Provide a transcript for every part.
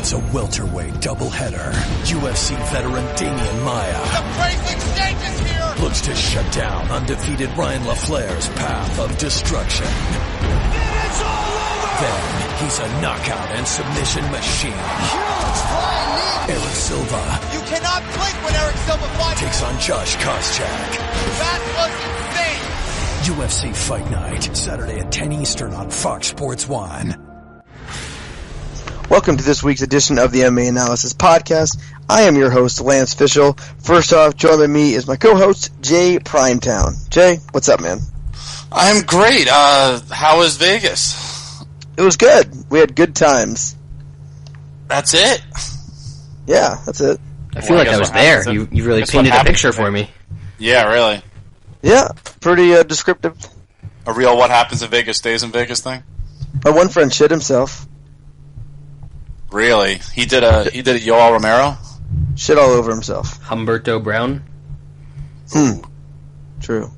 It's a welterweight doubleheader. UFC veteran Damian Maia. The price exchange is here! Looks to shut down undefeated Ryan LaFlair's path of destruction. It's all over! Then he's a knockout and submission machine. Huge flying knee! Eric Silva. You cannot blink when Eric Silva fights! Takes on Josh Koscheck. That was insane! UFC Fight Night, Saturday at 10 Eastern on Fox Sports 1. Welcome to this week's edition of the MMA Analysis podcast. I am your host, Lance Fishel. First off, joined by me is my co-host, Jay Primetown. Jay, what's up, man? I'm great. How was Vegas? It was good. We had good times. That's it? Yeah, that's it. I feel like I was there. You really painted a picture for me. Yeah, really. Yeah, pretty descriptive. A real what happens in Vegas stays in Vegas thing? My one friend shit himself. Really? He did a Yoel Romero? Shit all over himself. Humberto Brown? True.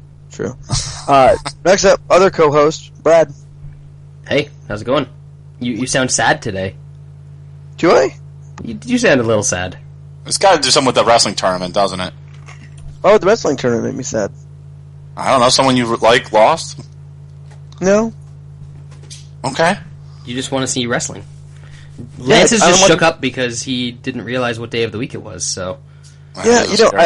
Next up, other co-host, Brad. Hey, how's it going? You sound sad today. Do I? You sound a little sad. It's got to do something with the wrestling tournament, doesn't it? Oh, the wrestling tournament made me sad. I don't know. Someone you like lost? No. Okay. You just want to see wrestling. Yeah, Lance is just shook up because he didn't realize what day of the week it was, so... Yeah,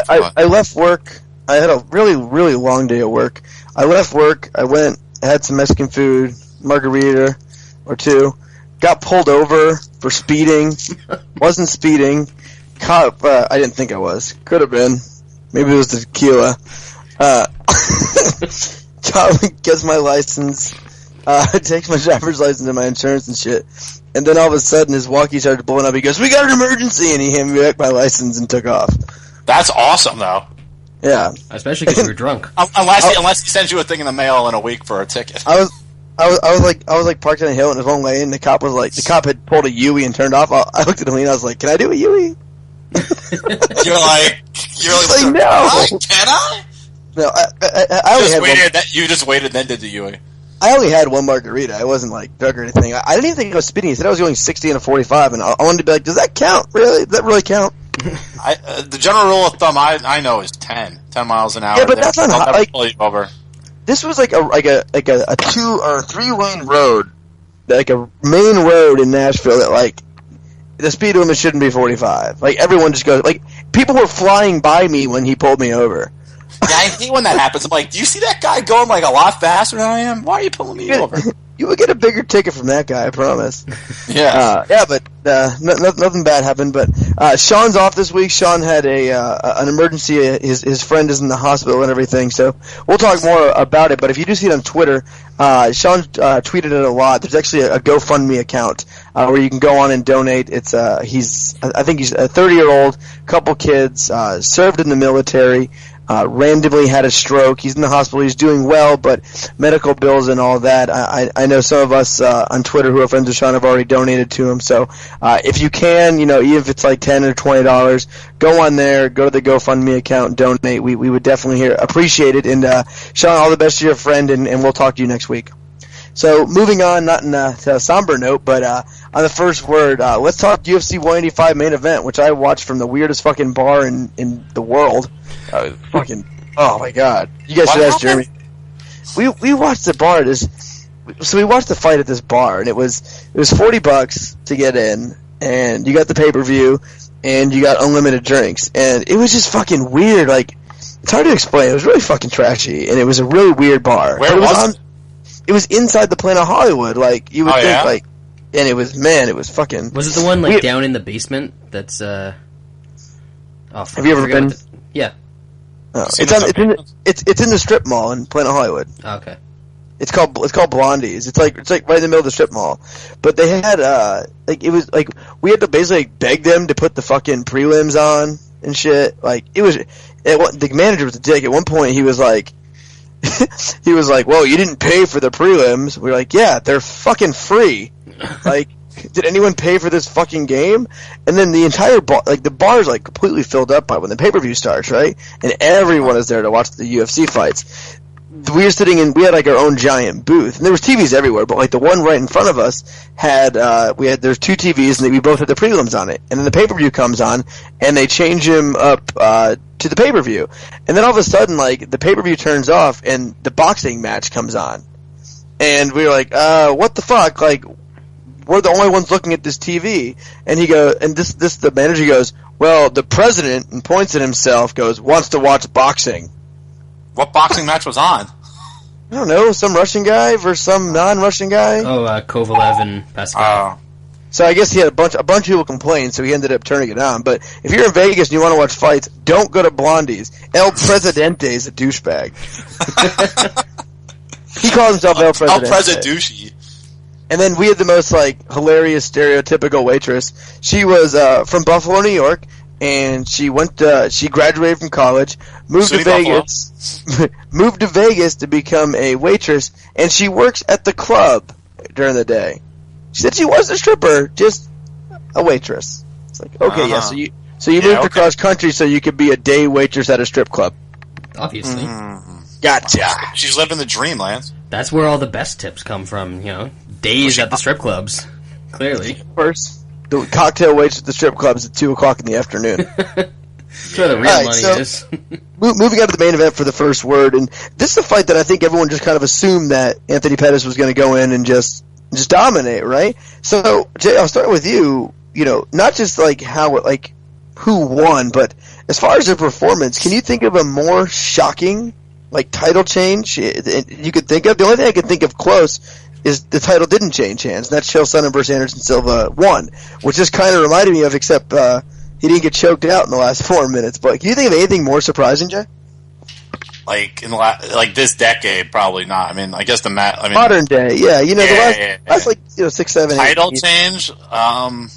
I left work. I had a really, really long day at work. I left work, I went, had some Mexican food, margarita or two, got pulled over for speeding, wasn't speeding, caught, I didn't think I was. Could have been. Maybe it was the tequila. Gets my license, takes my driver's license and my insurance and shit. And then all of a sudden, his walkie started blowing up. He goes, "We got an emergency!" And he handed me back my license and took off. That's awesome, though. Yeah, especially because you were drunk. Unless he sends you a thing in the mail in a week for a ticket. I was like parked on a hill in his own lane. And the cop had pulled a Yui and turned off. I looked at him and I was like, "Can I do a Yui?" You're like, no. Can I? No, I only had one. You just waited, then did the Yui. I only had one margarita. I wasn't like drunk or anything. I didn't even think I was speeding. He said I was going 60 and a 45, and I wanted to be like, "Does that count? Really? Does that really count?" The general rule of thumb I know is 10 miles an hour. Yeah, but that's not like pull you over. This was like a 2 or 3 lane road, like a main road in Nashville that like the speed limit shouldn't be 45. Like everyone just goes like people were flying by me when he pulled me over. Yeah, I hate when that happens. I'm like, do you see that guy going like a lot faster than I am? Why are you pulling me over? You would get a bigger ticket from that guy, I promise. Yeah. But nothing bad happened. But Sean's off this week. Sean had an emergency. His friend is in the hospital and everything. So we'll talk more about it. But if you do see it on Twitter, Sean tweeted it a lot. There's actually a GoFundMe account where you can go on and donate. It's I think he's a 30-year-old, couple kids, served in the military. Randomly had a stroke. He's in the hospital. He's doing well, but medical bills and all that. I know some of us on Twitter who are friends with Sean have already donated to him. So if you can, even if it's like $10 or $20, go on there, go to the GoFundMe account, and donate. We would definitely appreciate it. And Sean, all the best to your friend, and we'll talk to you next week. So moving on, not in to a somber note, but on the first word, let's talk UFC 185 main event, which I watched from the weirdest fucking bar in the world. Oh my god! You guys should ask Jeremy. We watched the bar. We watched the fight at this bar, and it was $40 to get in, and you got the pay-per-view, and you got unlimited drinks, and it was just fucking weird. Like it's hard to explain. It was really fucking trashy, and it was a really weird bar. Where was it? It was inside the Planet Hollywood, like you would think, like, and it was fucking. Was it the one like down in the basement? That's Have you ever been? Yeah. Oh, it's in the strip mall in Planet Hollywood. Oh, okay. It's called Blondie's. It's like right in the middle of the strip mall. But they had it was like we had to basically beg them to put the fucking prelims on and shit. Like the manager was a dick. At one point he was like. He was like, "Whoa, you didn't pay for the prelims." We were like, "Yeah, they're fucking free." Like, did anyone pay for this fucking game? And then the entire bar, like the bar is like completely filled up by when the pay-per-view starts, right? And everyone is there to watch the UFC fights. we were sitting in, we had like our own giant booth, and there was TVs everywhere, but like the one right in front of us had, there's two TVs, and we both had the prelims on it, and then the pay-per-view comes on, and they change him up, to the pay-per-view, and then all of a sudden, like, the pay-per-view turns off, and the boxing match comes on, and we were like, what the fuck, like, we're the only ones looking at this TV, and the manager goes, well, the president, and points at himself, goes, wants to watch boxing. What boxing match was on? I don't know, some Russian guy versus some non-Russian guy. Oh, Kovalev and Pascal. So I guess he had a bunch of people complain, so he ended up turning it on. But if you're in Vegas and you want to watch fights, don't go to Blondie's. El Presidente is a douchebag. He calls himself El Presidente. El Presidente. And then we had the most like hilarious stereotypical waitress. She was from Buffalo, New York, and she graduated from college, moved to Vegas to become a waitress, and she works at the club during the day. She said she was a stripper, just a waitress. It's like, okay, yeah, so you moved across country so you could be a day waitress at a strip club. Obviously. Gotcha. She's living the dream, Lance. That's where all the best tips come from, days at the strip clubs. Clearly. First, the cocktail waits at the strip clubs at 2 o'clock in the afternoon. That's where the real money is. Moving on to the main event for the first word, and this is a fight that I think everyone just kind of assumed that Anthony Pettis was going to go in and just dominate, right? So, Jay, I'll start with you. Not just like who won, but as far as their performance, can you think of a more shocking title change you could think of? The only thing I could think of close is the title didn't change hands, and that's Chael Sonnen versus Anderson Silva won, which just kind of reminded me of, except he didn't get choked out in the last 4 minutes. But can you think of anything more surprising, Jay? In the this decade, probably not. I mean, I guess modern day, yeah. The last 6, 7, 8 title change. I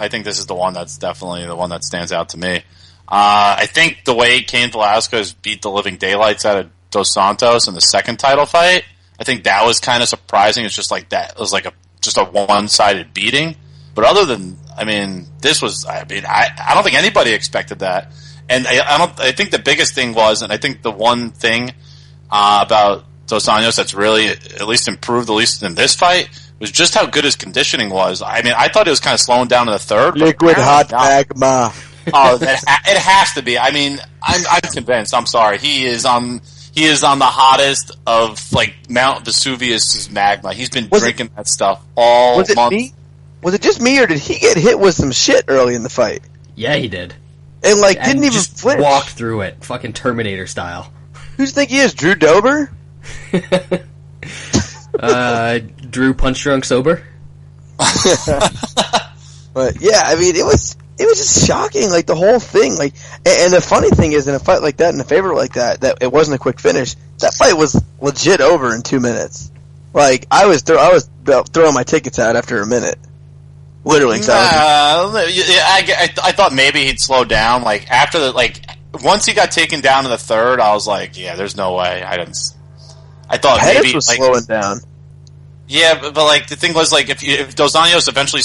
think this is the one that's definitely the one that stands out to me. I think the way Cain Velasquez beat the living daylights out of Dos Santos in the second title fight, I think that was kind of surprising. It's just like that. It was just a one-sided beating. But other than, this was. I don't think anybody expected that. And I think the biggest thing was, and I think the one thing about Dos Anjos that's really at least improved, at least in this fight, was just how good his conditioning was. I thought it was kind of slowing down in the third. Liquid hot magma. Oh, it has to be. I'm convinced. I'm sorry. He is on the hottest of Mount Vesuvius' magma. He's been drinking that stuff all month. Was it just me, or did he get hit with some shit early in the fight? Yeah, he did. And didn't even just flinch. Walked through it, fucking Terminator style. Who do you think he is, Drew Dober? Drew punch drunk sober. But yeah, it was just shocking, the whole thing. And the funny thing is, in a fight like that, in a favorite like that it wasn't a quick finish. That fight was legit over in 2 minutes. I was throwing my tickets out after a minute. Literally. I thought maybe he'd slow down. After once he got taken down in the third, I was like, yeah, there's no way. I thought Pettis maybe was slowing down. Yeah, but the thing was if Dos Anjos eventually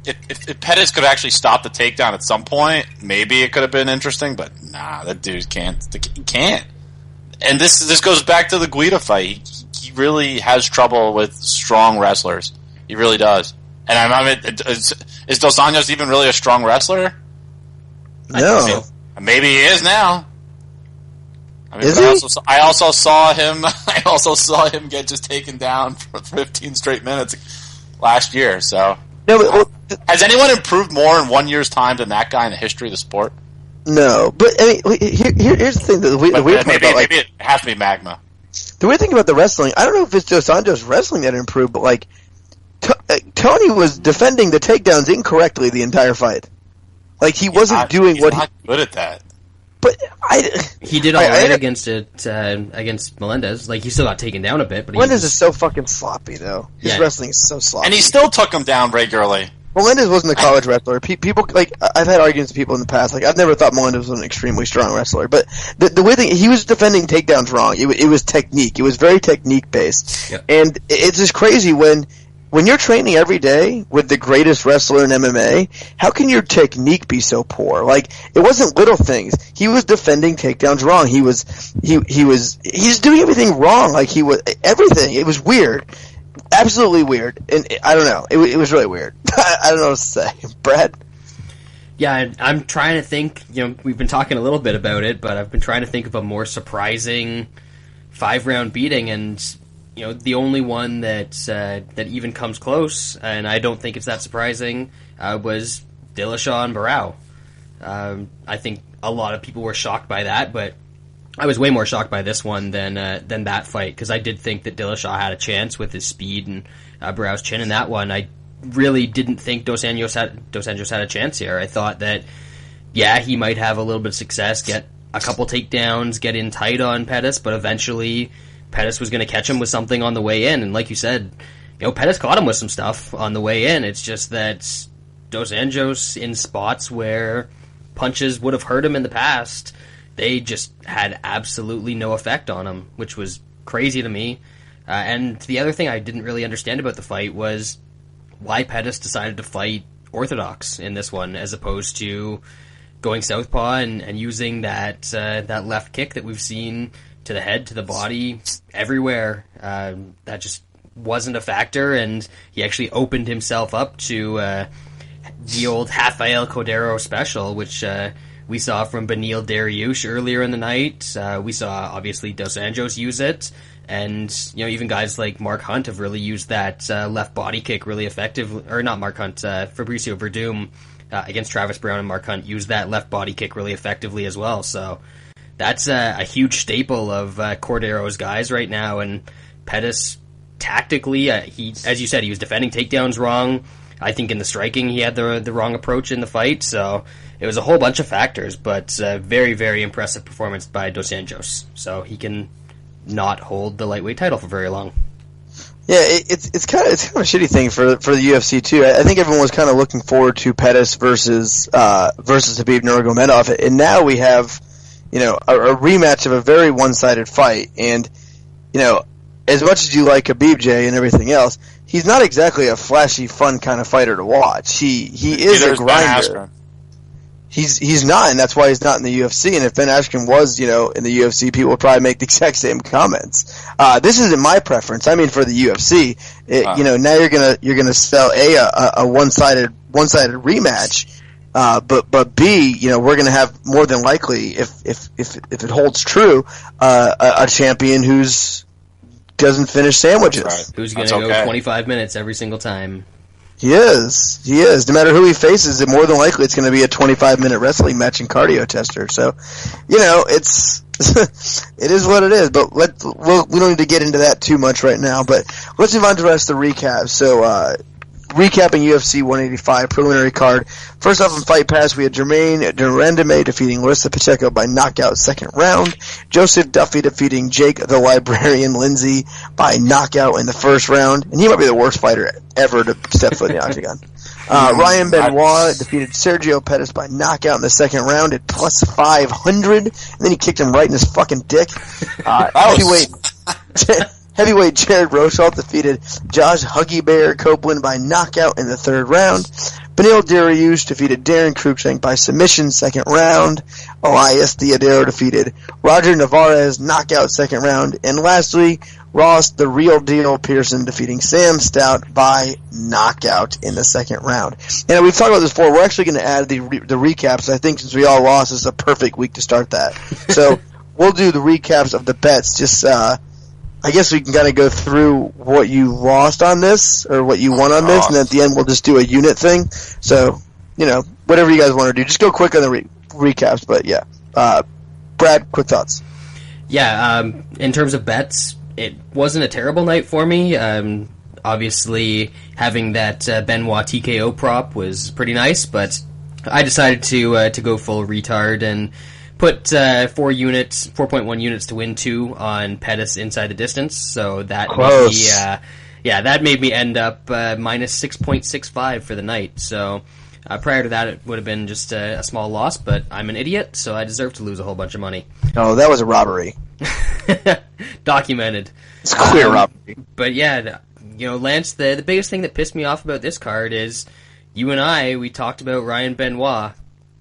if Pettis could actually stop the takedown at some point, maybe it could have been interesting. But nah, that dude can't. He can't. And this goes back to the Guida fight. He really has trouble with strong wrestlers. He really does. And is Dos Anjos even really a strong wrestler? No. Maybe he is now. Is he? I also saw him get just taken down for 15 straight minutes last year. So, has anyone improved more in 1 year's time than that guy in the history of the sport? No, but here's the thing. Maybe it has to be magma. The weird thing about the wrestling, I don't know if it's Dos Anjos wrestling that improved, but Tony was defending the takedowns incorrectly the entire fight. He wasn't doing what not good at that. But he did all right against Melendez. He still got taken down a bit. But Melendez is so fucking sloppy, though. His wrestling is so sloppy, and he still took him down regularly. Melendez wasn't a college wrestler. People I've had arguments with people in the past. I've never thought Melendez was an extremely strong wrestler. But the weird thing, he was defending takedowns wrong. It was technique. It was very technique based, and it's just crazy when when you're training every day with the greatest wrestler in MMA, how can your technique be so poor? Like, it wasn't little things. He was defending takedowns wrong. He's doing everything wrong. Like, everything. It was weird. Absolutely weird. And I don't know. It was really weird. I don't know what to say. Brad? Yeah, I'm trying to think, we've been talking a little bit about it, but I've been trying to think of a more surprising 5-round beating, and the only one that even comes close, and I don't think it's that surprising, was Dillashaw and Barao. I think a lot of people were shocked by that, but I was way more shocked by this one than that fight, because I did think that Dillashaw had a chance with his speed and Barao's chin in that one. I really didn't think Dos Anjos had a chance here. I thought that, he might have a little bit of success, get a couple takedowns, get in tight on Pettis, but eventually Pettis was going to catch him with something on the way in. And like you said, Pettis caught him with some stuff on the way in. It's just that Dos Anjos, in spots where punches would have hurt him in the past, they just had absolutely no effect on him, which was crazy to me. And the other thing I didn't really understand about the fight was why Pettis decided to fight orthodox in this one, as opposed to going southpaw and using that left kick that we've seen to the head, to the body, everywhere. That just wasn't a factor, and he actually opened himself up to the old Rafael Cordero special, which we saw from Beneil Dariush earlier in the night. We saw, obviously, Dos Anjos use it, and even guys like Mark Hunt have really used that left body kick really effectively. Or not Mark Hunt, Fabricio Verdum against Travis Brown and Mark Hunt used that left body kick really effectively as well. So that's a huge staple of Cordero's guys right now. And Pettis, tactically, as you said, he was defending takedowns wrong. I think in the striking he had the wrong approach in the fight. So it was a whole bunch of factors, but very, very impressive performance by Dos Anjos. So he can not hold the lightweight title for very long. Yeah, it's kind of a shitty thing for the UFC too. I think everyone was kind of looking forward to Pettis versus Khabib Nurmagomedov, and now we have a rematch of a very one-sided fight. And as much as you like Khabib, Jay, and everything else, he's not exactly a flashy, fun kind of fighter to watch. He is a grinder. He's not, and that's why he's not in the UFC. And if Ben Askren was, in the UFC, people would probably make the exact same comments. This isn't my preference. I mean, for the UFC, now you're gonna sell a one-sided rematch, but B, we're gonna have more than likely, if it holds true, a champion who's doesn't finish sandwiches. Right. Who's gonna go 25 minutes every single time. He is. No matter who he faces, more than likely it's going to be a 25-minute wrestling match and cardio tester. So, it's it is what it is. But we don't need to get into that too much right now. But let's move on to the rest of the recap. So, recapping UFC 185 preliminary card. First off, in Fight Pass, we had Jermaine Durandame defeating Larissa Pacheco by knockout second round. Joseph Duffy defeating Jake the Librarian Lindsay by knockout in the first round. And he might be the worst fighter ever to step foot in the octagon. Ryan Benoit defeated Sergio Pettis by knockout in the second round at plus 500. And then he kicked him right in his fucking dick. Heavyweight Jared Rosholt defeated Josh Huggy Bear Copeland by knockout in the third round. Beneil Dariush defeated Darren Cruikshank by submission second round. Elias Theodoro defeated Roger Navarez knockout second round. And lastly, Ross the Real Deal Pearson defeating Sam Stout by knockout in the second round. And we've talked about this before. We're actually going to add the recaps. I think since we all lost, this is a perfect week to start that. So we'll do the recaps of the bets. Just I guess we can kind of go through what you lost on this, or what you won on this, and at the end we'll just do a unit thing. So, whatever you guys want to do. Just go quick on the recaps, but yeah. Brad, quick thoughts. Yeah, in terms of bets, it wasn't a terrible night for me. Obviously, having that Benoit TKO prop was pretty nice, but I decided to go full retard and put 4.1 units to win 2 on Pettis inside the distance. So that made me end up minus 6.65 for the night. So prior to that, it would have been just a small loss, but I'm an idiot, so I deserve to lose a whole bunch of money. Oh, that was a robbery. Documented. It's clear robbery. But yeah, Lance, the biggest thing that pissed me off about this card is you and we talked about Ryan Benoit,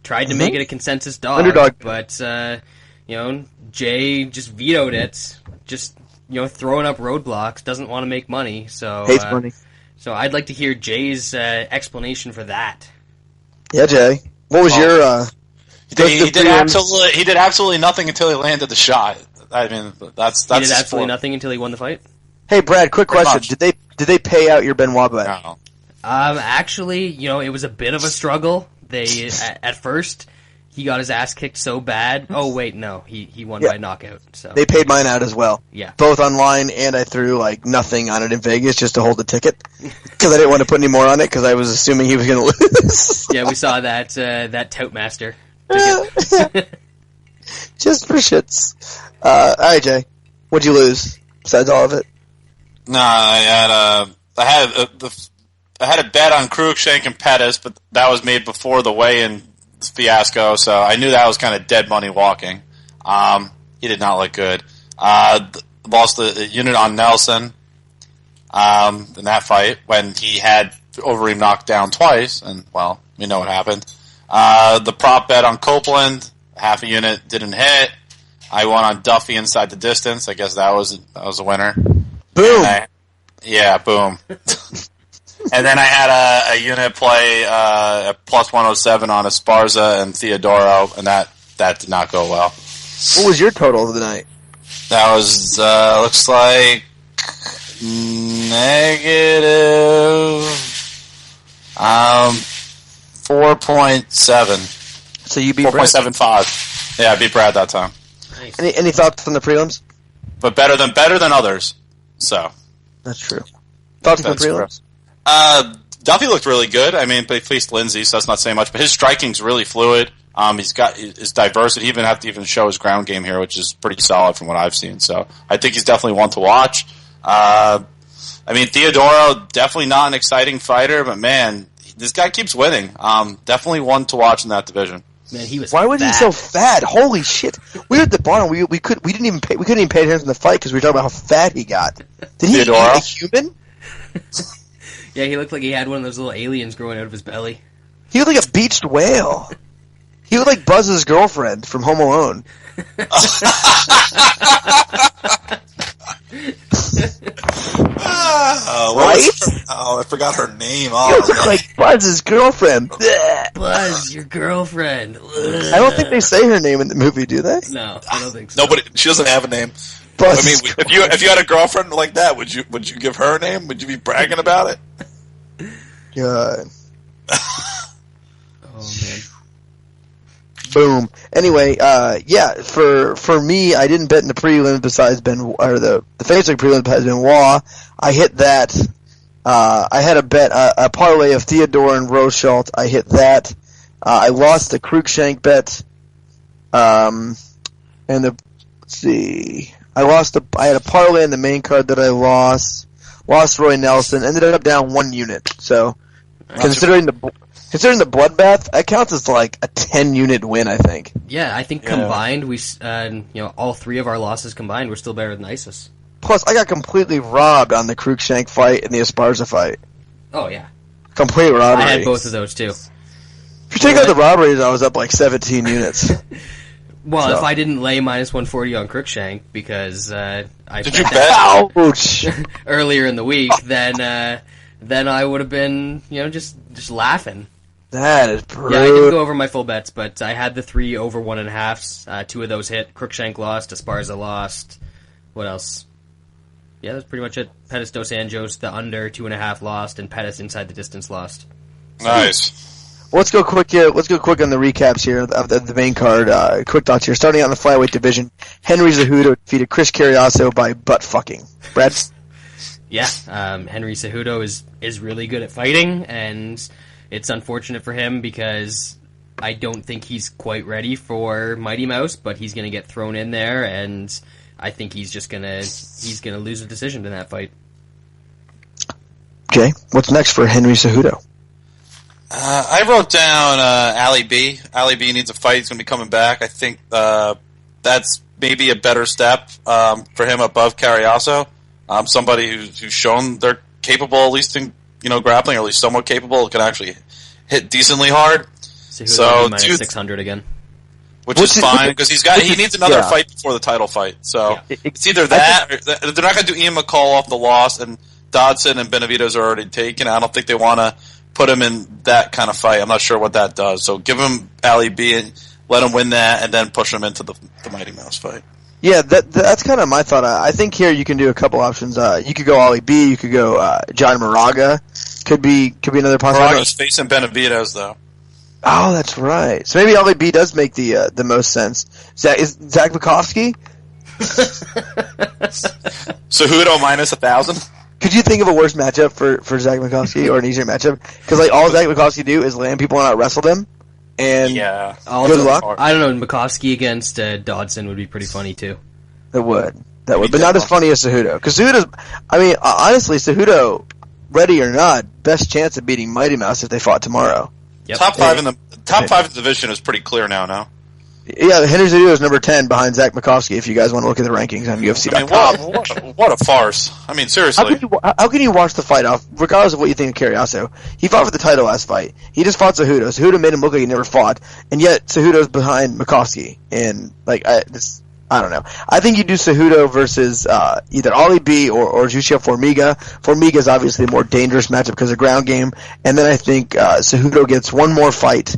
tried to make it a consensus dog, underdog, but Jay just vetoed it, just throwing up roadblocks, doesn't want to make money, so hates money. So I'd like to hear Jay's explanation for that. Yeah, Jay, what was your? He did absolutely nothing until he landed the shot. I mean, that's he did absolutely nothing until he won the fight. Hey, Brad, quick question: Did they pay out your Benoit bet? No. Actually, it was a bit of a struggle. They at first he got his ass kicked so bad. Oh wait, no, he won by knockout. So they paid mine out as well. Yeah, both online, and I threw nothing on it in Vegas just to hold the ticket because I didn't want to put any more on it because I was assuming he was going to lose. Yeah, we saw that Toutmaster. Just for shits. All right, Jay, what'd you lose besides all of it? No, I had a bet on Cruikshank and Pettis, but that was made before the weigh-in fiasco, so I knew that was kind of dead money walking. He did not look good. Lost the unit on Nelson in that fight when he had Overeem knocked down twice, and, well, we know what happened. The prop bet on Copeland, half a unit, didn't hit. I won on Duffy inside the distance. I guess that was a winner. Boom! Boom. And then I had a unit play at plus 107 on Esparza and Theodoro, and that did not go well. What was your total of the night? That was, looks like negative 4.7. So you beat 4.75. Yeah, I beat Brad that time. Nice. Any thoughts on the prelims? But better than others. So that's true. Thoughts on the prelims? Duffy looked really good. I mean, but he faced Lindsay, so that's not saying much. But his striking's really fluid. He's got his diversity. He even have to show his ground game here, which is pretty solid from what I've seen. So I think he's definitely one to watch. I mean, Theodoro, definitely not an exciting fighter, but man, this guy keeps winning. Definitely one to watch in that division. Man, he was. Why was he so fat? Holy shit! We were at the bottom. We couldn't even pay attention to the fight because we were talking about how fat he got. Did he Theodoro? eat a human? Yeah, he looked like he had one of those little aliens growing out of his belly. He looked like a beached whale. He looked like Buzz's girlfriend from Home Alone. Right? I forgot her name. You look like Buzz's girlfriend. Buzz, your girlfriend. I don't think they say her name in the movie, do they? No, I don't think so. Nobody. She doesn't have a name. Buzz's I mean, if you had a girlfriend like that, would you give her a name? Would you be bragging about it? God. Oh man. Boom. Anyway, for me, I didn't bet in the prelim besides the Facebook prelim has Benoit. I hit that. I had a bet, a parlay of Theodore and Rochelt. I hit that. I lost the Cruikshank bet. Let's see. I had a parlay in the main card that I lost. Lost Roy Nelson. Ended up down 1 unit. So, considering the bloodbath, that counts as like a 10-unit win, I think. Yeah, I think combined, we all three of our losses combined, we're still better than ISIS. Plus, I got completely robbed on the Cruikshank fight and the Esparza fight. Oh yeah, complete robbery. I had both of those too. If you take out the robberies, I was up like 17 units. Well, if I didn't lay minus 140 on Cruikshank because I did you bet? Ouch! earlier in the week, then I would have been just laughing. That is brutal. Yeah, I didn't go over my full bets, but I had the 3 over 1.5s. 2 of those hit. Cruikshank lost. Esparza lost. What else? Yeah, that's pretty much it. Pettis Dos Anjos, the under 2.5 lost, and Pettis inside the distance lost. Nice. Let's go quick here. Let's go quick on the recaps here of the main card. Quick thoughts here. Starting out in the flyweight division, Henry Cejudo defeated Chris Carriasso by butt fucking. Brad? Yeah, Henry Cejudo is really good at fighting, and it's unfortunate for him because I don't think he's quite ready for Mighty Mouse, but he's going to get thrown in there, and I think he's gonna lose a decision in that fight. Okay, what's next for Henry Cejudo? I wrote down Ali B. Ali B needs a fight. He's going to be coming back. I think that's maybe a better step for him above Carriasso. Somebody who's shown capable, at least in grappling, or at least somewhat capable, can actually hit decently hard. So minus 600 again. Which is fine, because he needs another fight before the title fight. So it's either that, or they're not going to do Ian McCall off the loss, and Dodson and Benavidez are already taken. I don't think they want to put him in that kind of fight. I'm not sure what that does. So give him Ali B and let him win that, and then push him into the Mighty Mouse fight. Yeah, that's kind of my thought. I think here you can do a couple options. You could go Ali B, you could go John Moraga. Could be another possibility. Moraga's facing Benavidez, though. Oh, that's right. So maybe Ali B does make the most sense. Is Zach Bukowski? Cejudo minus 1,000. Could you think of a worse matchup for Zach Bukowski, or an easier matchup? Because all Zach Bukowski do is land people and out wrestle them. And good luck. I don't know. Bukowski against Dodson would be pretty funny too. It would. That would, but not as funny as Cejudo. Because Cejudo's, honestly, Cejudo, ready or not, best chance of beating Mighty Mouse if they fought tomorrow. Yep. Top five in the division is pretty clear now. Yeah, Henry Cejudo is number 10 behind Zach Bukowski. If you guys want to look at the rankings on UFC.com. What a farce! I mean, seriously. How can you watch the fight off, regardless of what you think of Carriasso? He fought for the title last fight. He just fought Cejudo. Cejudo made him look like he never fought, and yet Cejudo's behind Bukowski. And I don't know. I think you do Cejudo versus either Ali B or Jussier Formiga. Formiga's obviously a more dangerous matchup because of ground game. And then I think Cejudo gets one more fight.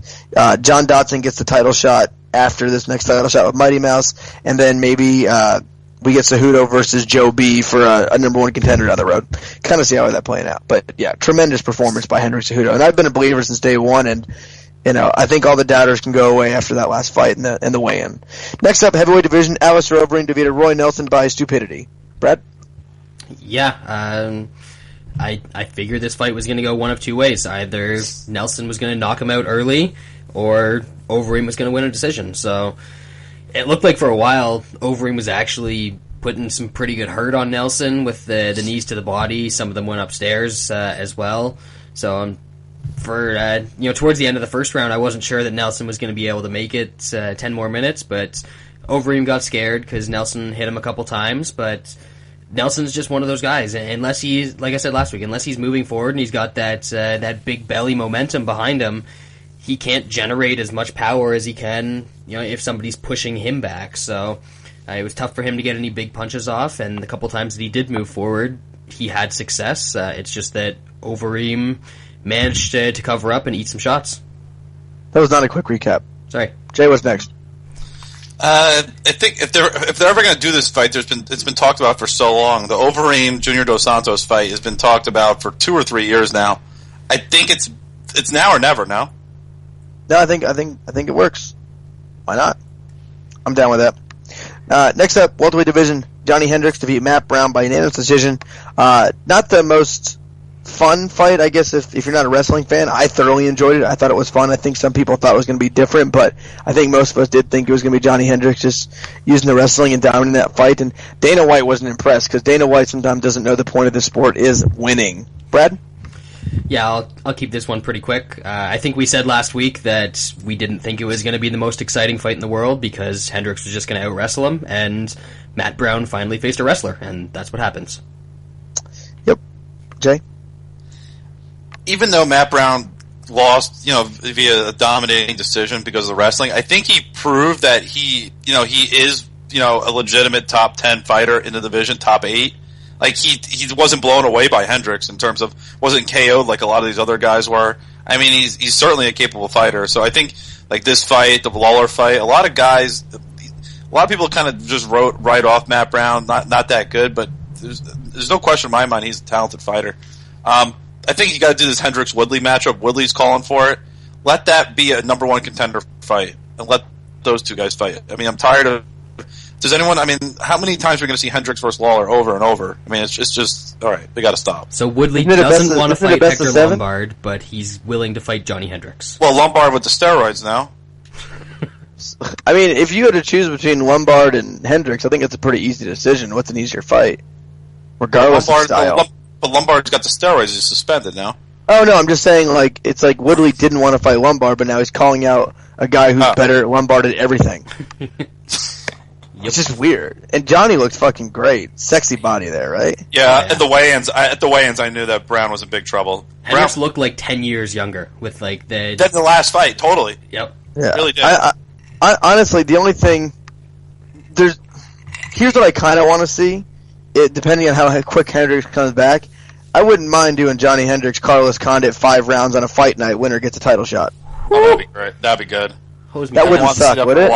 John Dodson gets the title shot after this next title shot with Mighty Mouse. And then maybe we get Cejudo versus Joe B for a number one contender down the road. Kind of see how that playing out. But yeah, tremendous performance by Henry Cejudo. And I've been a believer since day one, and I think all the doubters can go away after that last fight and the weigh-in. Next up, heavyweight division, Alistair Overeem defeated Roy Nelson by stupidity. Brad? Yeah, I figured this fight was going to go one of two ways. Either Nelson was going to knock him out early, or Overeem was going to win a decision. So it looked like for a while Overeem was actually putting some pretty good hurt on Nelson with the knees to the body. Some of them went upstairs as well. So towards the end of the first round, I wasn't sure that Nelson was going to be able to make it 10 more minutes, but Overeem got scared because Nelson hit him a couple times. But Nelson's just one of those guys. Unless he's, like I said last week, unless he's moving forward and he's got that big belly momentum behind him, he can't generate as much power as he can, if somebody's pushing him back. So it was tough for him to get any big punches off, and the couple times that he did move forward, he had success. It's just that Overeem managed to cover up and eat some shots. That was not a quick recap. Sorry. Jay, what's next? I think if they're ever going to do this fight, it's been talked about for so long. The Overeem Junior Dos Santos fight has been talked about for 2 or 3 years now. I think it's now or never. No. No, I think it works. Why not? I'm down with that. Next up, welterweight division, Johnny Hendricks defeat Matt Brown by unanimous decision. Not the most fun fight, I guess, if you're not a wrestling fan. I thoroughly enjoyed it. I thought it was fun. I think some people thought it was going to be different, but I think most of us did think it was going to be Johnny Hendricks just using the wrestling and dominating that fight. And Dana White wasn't impressed because Dana White sometimes doesn't know the point of the sport is winning. Brad? Yeah, I'll keep this one pretty quick. I think we said last week that we didn't think it was going to be the most exciting fight in the world because Hendricks was just going to out-wrestle him, and Matt Brown finally faced a wrestler, and that's what happens. Yep. Jay? Even though Matt Brown lost, via a dominating decision because of the wrestling, I think he proved that he is, a legitimate top 10 fighter in the division, top 8. Like, he wasn't blown away by Hendricks in terms of, wasn't KO'd like a lot of these other guys were. I mean, he's certainly a capable fighter. So I think, like, this fight, the Lawler fight, a lot of people kind of just wrote right off Matt Brown, not that good, but there's no question in my mind he's a talented fighter. I think you got to do this Hendricks-Woodley matchup. Woodley's calling for it. Let that be a number one contender fight, and let those two guys fight. I mean, I'm tired of. Does anyone? I mean, how many times are we going to see Hendricks versus Lawler over and over? I mean, it's just all right. We got to stop. So Woodley doesn't want to fight Hector Lombard, but he's willing to fight Johnny Hendricks. Well, Lombard with the steroids now. I mean, if you had to choose between Lombard and Hendricks, I think it's a pretty easy decision. What's an easier fight, regardless of style? But Lombard's got the steroids. He's suspended now. Oh no, I'm just saying, like, it's like Woodley didn't want to fight Lombard, but now he's calling out a guy who's better at Lombard at everything. It's just weird. And Johnny looked fucking great. Sexy body there, right? Yeah, at the weigh-ins, I knew that Brown was in big trouble. Hendricks looked like 10 years younger with like the... That's the last fight, totally. Yep. Yeah. Really did. I honestly, the only thing... Here's what I kind of want to see. Depending on how quick Hendricks comes back, I wouldn't mind doing Johnny Hendricks, Carlos Condit 5 rounds on a fight night. Winner gets a title shot. Oh, that'd be great. That'd be good. That wouldn't suck, would it?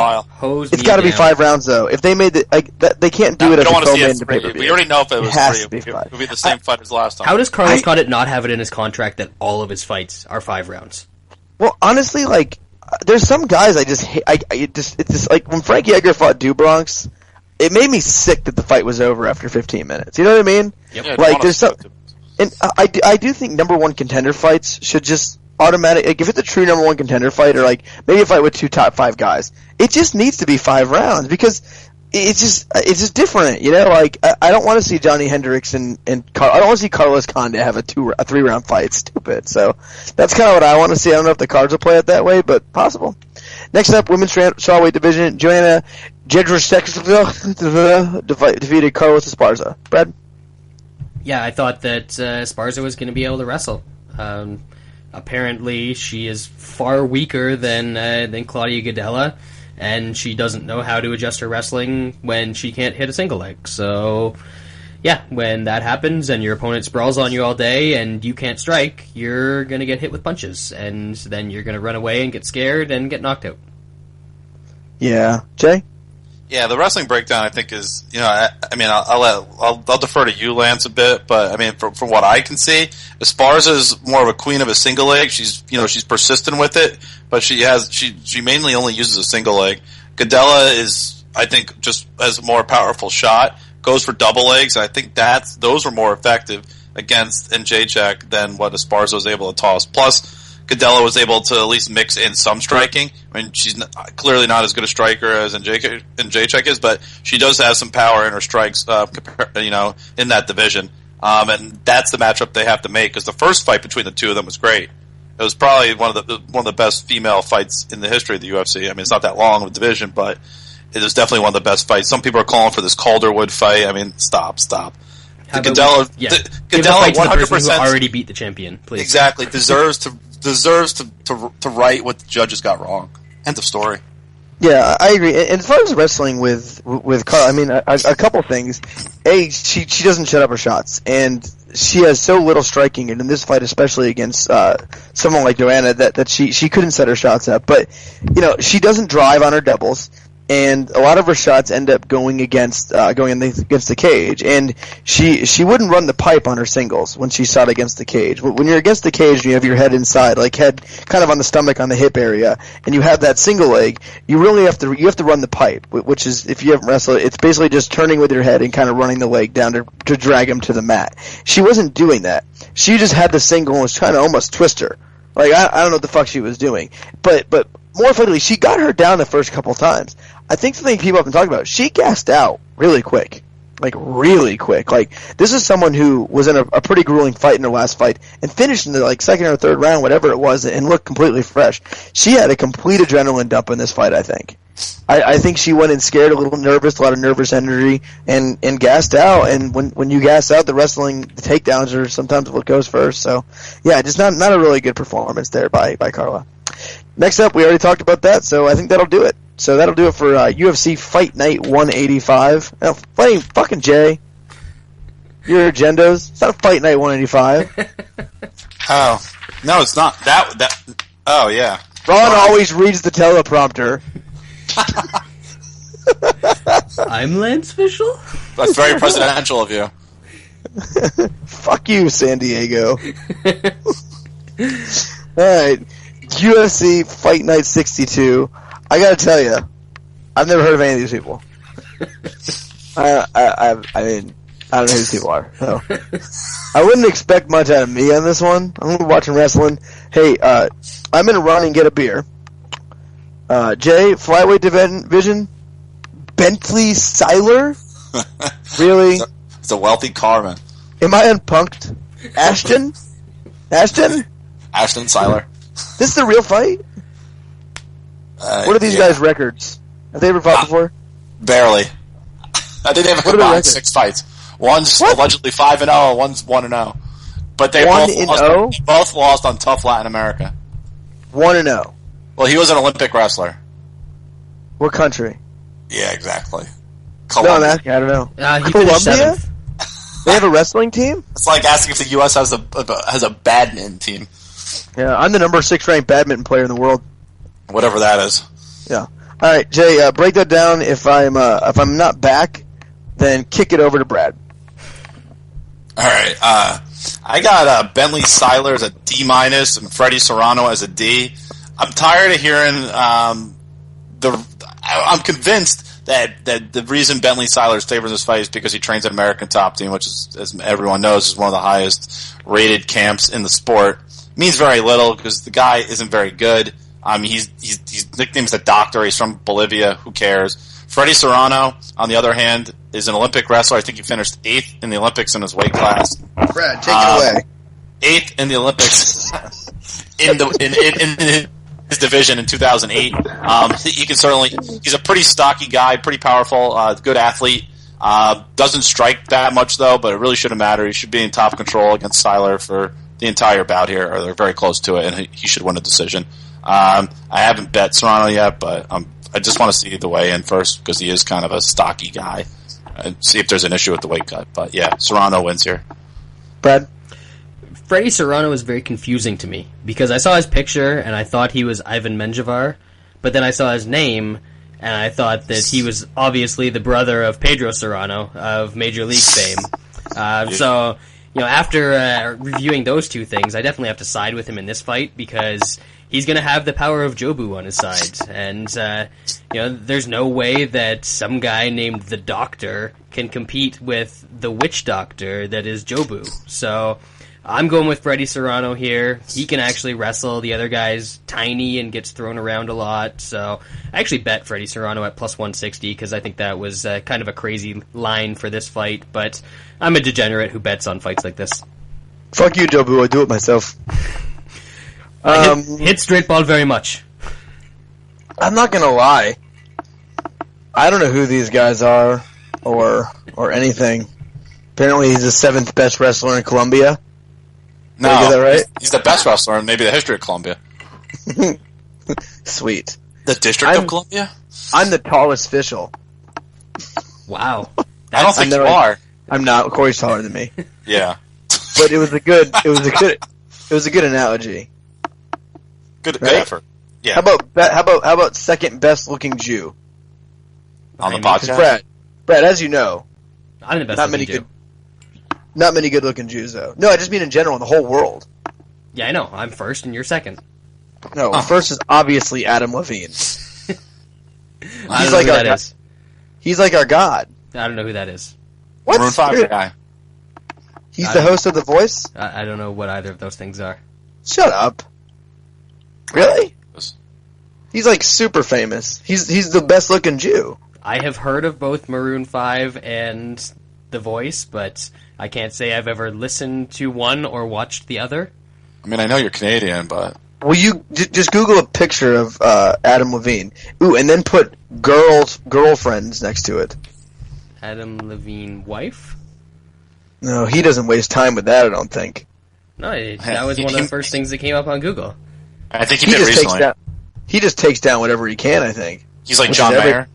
It's got to be 5 rounds, though. If they made they can't do it as a co-main pay-per-view. We already know if it was has 3. To be it would be the same fight as last time. How does Carlos Condit not have it in his contract that all of his fights are 5 rounds? Well, honestly, like, there's some guys I just hate. It's just like when Frankie Edgar fought Dubronx, it made me sick that the fight was over after 15 minutes. You know what I mean? Yep. Yeah, like, there's some, and I do think number 1 contender fights should just automatic. Like, if it's a true number 1 contender fight, or like maybe a fight with 2 top 5 guys, it just needs to be 5 rounds because it's just different. You know, like I don't want to see Johnny Hendricks I don't want to see Carlos Condit have a 3 round fight. It's stupid. So that's kind of what I want to see. I don't know if the cards will play it that way, but possible. Next up, women's strawweight division, Joanna Jedrzejczyk defeated Carlos Esparza. Brad? Yeah, I thought that Esparza was going to be able to wrestle. Apparently, she is far weaker than Claudia Gadelha, and she doesn't know how to adjust her wrestling when she can't hit a single leg. So, yeah, when that happens and your opponent sprawls on you all day and you can't strike, you're going to get hit with punches, and then you're going to run away and get scared and get knocked out. Yeah. Jay? Yeah, the wrestling breakdown I think is, I'll defer to you, Lance, a bit, but I mean, from what I can see, Esparza's more of a queen of a single leg. She's persistent with it, but she mainly only uses a single leg. Gadelha is, I think, just has a more powerful shot, goes for double legs. I think those were more effective against Jacek than what Esparza was able to toss. Plus, Gadelha was able to at least mix in some striking. I mean, she's clearly not as good a striker as Jacek is, but she does have some power in her strikes, in that division. And that's the matchup they have to make, because the first fight between the two of them was great. It was probably one of the best female fights in the history of the UFC. I mean, it's not that long of a division, but it is definitely one of the best fights. Some people are calling for this Calderwood fight. I mean, stop. Gadelha 100% who already beat the champion, please. Exactly, deserves to right what the judges got wrong. End of story. Yeah, I agree. And as far as wrestling with Carl, I mean, a couple things. A, she doesn't shut up her shots, and she has so little striking, and in this fight, especially against someone like Joanna, that she couldn't set her shots up. But she doesn't drive on her doubles, and a lot of her shots end up going against the cage. And she wouldn't run the pipe on her singles when she shot against the cage. When you're against the cage and you have your head inside, like head kind of on the stomach, on the hip area, and you have that single leg, you really have to run the pipe, which is, if you haven't wrestled, it's basically just turning with your head and kind of running the leg down to drag him to the mat. She wasn't doing that. She just had the single and was trying to almost twist her. Like, I don't know what the fuck she was doing. But more effectively, she got her down the first couple times. I think something people have been talking about, she gassed out really quick. Like, really quick. Like, this is someone who was in a pretty grueling fight in her last fight and finished in the, second or third round, whatever it was, and looked completely fresh. She had a complete adrenaline dump in this fight, I think. I think she went in scared, a little nervous, a lot of nervous energy, and gassed out. And when you gas out, the takedowns are sometimes what goes first. So, yeah, just not a really good performance there by Carla. Next up, we already talked about that, so I think that'll do it. So that'll do it for UFC Fight Night 185. Now, fucking Jay, your agendas. It's not a Fight Night 185. Oh, no, it's not. Oh, yeah. Ron always reads the teleprompter. I'm Lance Fishel? That's very presidential of you. Fuck you, San Diego. Alright. UFC Fight Night 62. I gotta tell you, I've never heard of any of these people. I mean, I don't know who these people are. So. I wouldn't expect much out of me on this one. I'm gonna be watching wrestling. Hey, I'm gonna run and get a beer. Jay, flyweight division, Bentley Seiler? Really? It's a wealthy car, man. Am I unpunked? Ashton Seiler. This is a real fight? What are these guys' records? Have they ever fought before? Barely. I think they have a What are the combined records? 6 fights. One's allegedly 5-0, one's 1-0. But they 1-0? both lost on Tough Latin America. 1-0. Well, he was an Olympic wrestler. What country? Yeah, exactly. No, I'm Colombia. asking. I don't know. He finished Colombia? 7th. They have a wrestling team? It's like asking if the U.S. has a badminton team. Yeah, I'm the number 6 ranked badminton player in the world. Whatever that is. Yeah. All right, Jay. Break that down. If I'm not back, then kick it over to Brad. All right. I got Bentley Seiler as a D- and Freddie Serrano as a D. I'm tired of hearing I'm convinced that the reason Bentley Seiler's favoring this fight is because he trains at American Top Team, which is, as everyone knows, is one of the highest rated camps in the sport. Means very little because the guy isn't very good. He's nicknamed as the Doctor. He's from Bolivia. Who cares? Freddie Serrano, on the other hand, is an Olympic wrestler. I think he finished 8th in the Olympics in his weight class. Brad, take it away. 8th in the Olympics in his division in 2008. He can certainly. He's a pretty stocky guy, pretty powerful, good athlete. Doesn't strike that much though, but it really shouldn't matter. He should be in top control against Seiler for the entire bout here, or they're very close to it, and he should win a decision. I haven't bet Serrano yet, but I just want to see the weigh-in first because he is kind of a stocky guy. And see if there's an issue with the weight cut. But yeah, Serrano wins here. Brad? Freddie Serrano is very confusing to me because I saw his picture and I thought he was Ivan Menjivar, but then I saw his name and I thought that he was obviously the brother of Pedro Serrano of Major League fame. So, after reviewing those two things, I definitely have to side with him in this fight because he's going to have the power of Jobu on his side. And, there's no way that some guy named the Doctor can compete with the witch doctor that is Jobu. So I'm going with Freddie Serrano here. He can actually wrestle. The other guy's tiny and gets thrown around a lot. So I actually bet Freddie Serrano at plus 160 because I think that was kind of a crazy line for this fight. But I'm a degenerate who bets on fights like this. Fuck you, Jobu. I do it myself. I hit straight ball very much. I'm not gonna lie. I don't know who these guys are or anything. Apparently, he's the 7th best wrestler in Colombia. No, Did I get that right? He's the best wrestler in maybe the history of Colombia. Sweet. The District of Columbia? I'm the tallest official. Wow. I don't think you are. I'm not. Corey's taller than me. Yeah. But it was a good analogy. Good Right? effort. Yeah. How about second best looking Jew? On the I mean, podcast? Brad, as you know, I'm the best not looking many Jew. not many good looking Jews though. No, I just mean in general in the whole world. Yeah, I know. I'm first and you're second. No, first is obviously Adam Levine. I don't know like who our that is. He's like our god. I don't know who that is. What? Maroon 5 guy. He's the host of The Voice? I don't know what either of those things are. Shut up. Really? He's like super famous. He's the best looking Jew. I have heard of both Maroon 5 and The Voice, but I can't say I've ever listened to one or watched the other. I mean, I know you're Canadian, but... Well, you just Google a picture of Adam Levine. Ooh, and then put girlfriends next to it. Adam Levine wife? No, he doesn't waste time with that, I don't think. No, that was one of the first things that came up on Google. I think he did recently. He just takes down whatever he can, I think. He's like John Mayer.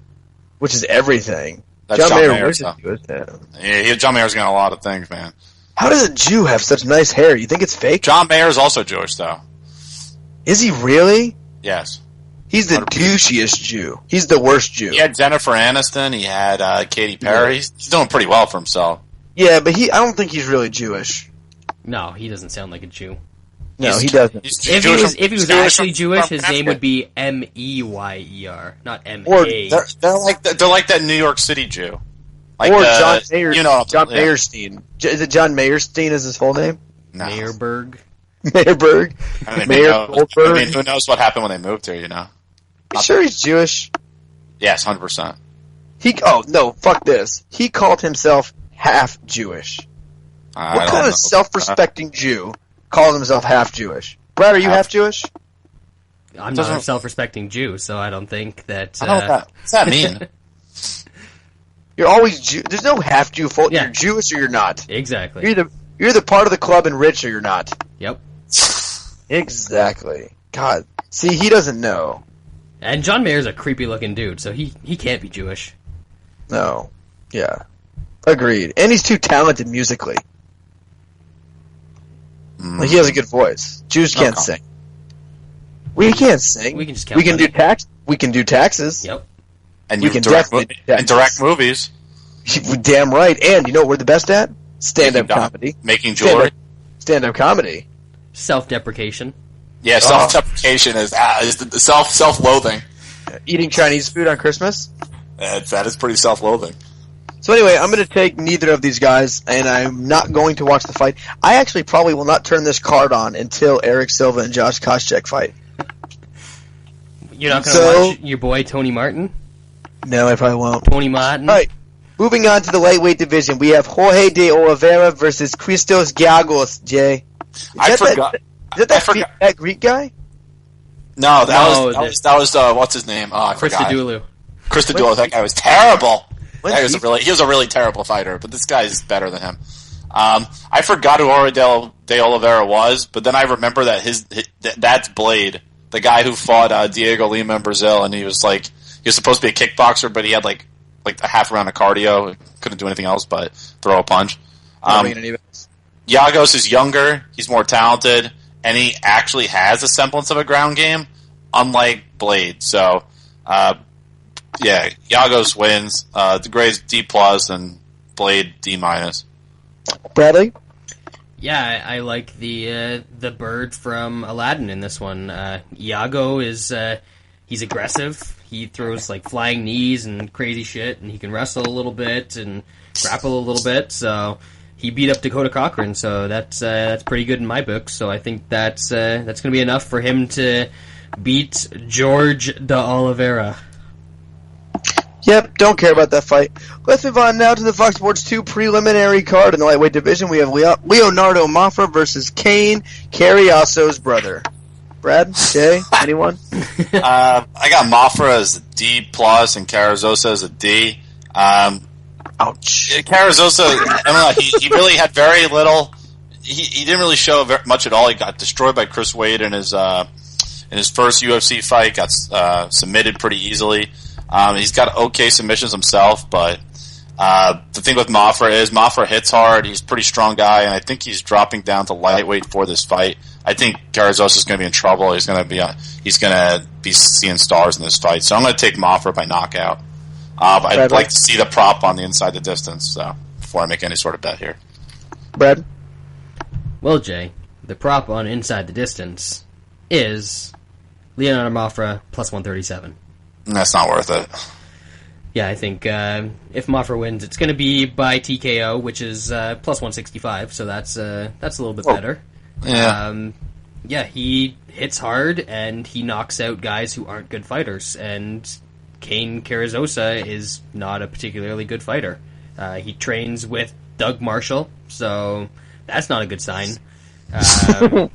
Which is everything. That's John Mayer wears stuff. it to us. Yeah, John Mayer's got a lot of things, man. How does a Jew have such nice hair? You think it's fake? John Mayer's also Jewish, though. Is he really? Yes. He's the douchiest Jew. He's the worst Jew. He had Jennifer Aniston. He had Katy Perry. He's doing pretty well for himself. Yeah, but I don't think he's really Jewish. No, he doesn't sound like a Jew. No, he doesn't. If he was actually Jewish, his name would be Meyer, not M-A. Or They're like that New York City Jew. Like or John Mayer, John yeah. Mayerstein. Is it John Mayerstein is his full name? No. Meyerberg. Mayerberg? I mean, Mayer Goldberg? I mean, who knows what happened when they moved here, you know? You sure he's Jewish? Yes, 100%. No, fuck this. He called himself half Jewish. What kind of self-respecting Jew calls himself half Jewish? Brad, are you half Jewish? I'm not a self-respecting Jew, so I don't think that... I don't know what that mean. You're always there's no half Jew fault. Yeah. You're Jewish or you're not. Exactly. You're either part of the club and rich or you're not. Yep. Exactly. God. See, he doesn't know. And John Mayer's a creepy looking dude, so he can't be Jewish. No. Yeah. Agreed. And he's too talented musically. Like, he has a good voice. Jews can't sing. We can't sing. We can just count We can do taxes. Yep. And We you can direct, definitely do and direct movies. Damn right. And you know what we're the best at? Stand-up comedy. Making jewelry. Stand-up comedy. Self-deprecation. Yeah, self-deprecation is the self-loathing. Eating Chinese food on Christmas. That is pretty self-loathing. So anyway, I'm going to take neither of these guys, and I'm not going to watch the fight. I actually probably will not turn this card on until Eric Silva and Josh Koscheck fight. You're not going to watch your boy Tony Martin? No, I probably won't. Tony Martin? All right, moving on to the lightweight division. We have Jorge de Oliveira versus Christos Giagos, Jay. I forgot. Is that Greek guy? No, that was what's his name? Oh, I forgot. Christodoulou. That guy was terrible. He was a really terrible fighter, but this guy is better than him. I forgot who Jorge de Oliveira was, but then I remember that that's Blade, the guy who fought Diego Lima in Brazil, and he was supposed to be a kickboxer, but he had like a half round of cardio, couldn't do anything else but throw a punch. Giagos is younger, he's more talented, and he actually has a semblance of a ground game, unlike Blade. So, yeah, Giagos wins. The grade's D+, and Blade D-. Bradley? Yeah, I like the bird from Aladdin in this one. Iago is he's aggressive. He throws like flying knees and crazy shit, and he can wrestle a little bit and grapple a little bit. So he beat up Dakota Cochran. So that's pretty good in my book. So I think that's going to be enough for him to beat George de Oliveira. Yep, don't care about that fight. Let's move on now to the Fox Sports 2 preliminary card in the lightweight division. We have Leonardo Mafra versus Kane Carriaso's brother. Brad? Jay? Anyone? I got Mafra as a D+, and Carrizosa as a D. Ouch. Carrizosa, I don't know, he really had very little. He didn't really show much at all. He got destroyed by Chris Wade in his first UFC fight, got submitted pretty easily. He's got okay submissions himself, but the thing with Mafra hits hard. He's a pretty strong guy, and I think he's dropping down to lightweight for this fight. I think Carrizosa is going to be in trouble. He's going to be seeing stars in this fight. So I'm going to take Mafra by knockout. I'd like to see the prop on the inside the distance, so before I make any sort of bet here. Brad? Well, Jay, the prop on inside the distance is Leonardo Mafra plus 137. That's not worth it. Yeah, I think if Mafra wins, it's going to be by TKO, which is plus 165, so that's a little bit better. Yeah. Yeah, he hits hard, and he knocks out guys who aren't good fighters, and Kane Carrizosa is not a particularly good fighter. He trains with Doug Marshall, so that's not a good sign. No,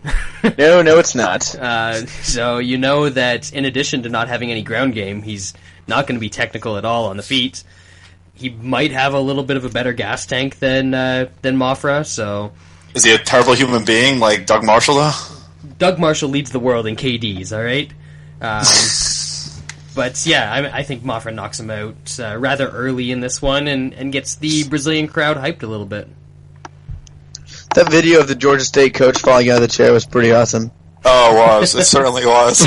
it's not. So you know that in addition to not having any ground game, he's not going to be technical at all on the feet. He might have a little bit of a better gas tank than Mafra. So is he a terrible human being like Doug Marshall though? Doug Marshall leads the world in KDs. All right. But yeah, I think Mafra knocks him out rather early in this one and gets the Brazilian crowd hyped a little bit. That video of the Georgia State coach falling out of the chair was pretty awesome. Oh, it was. It certainly was.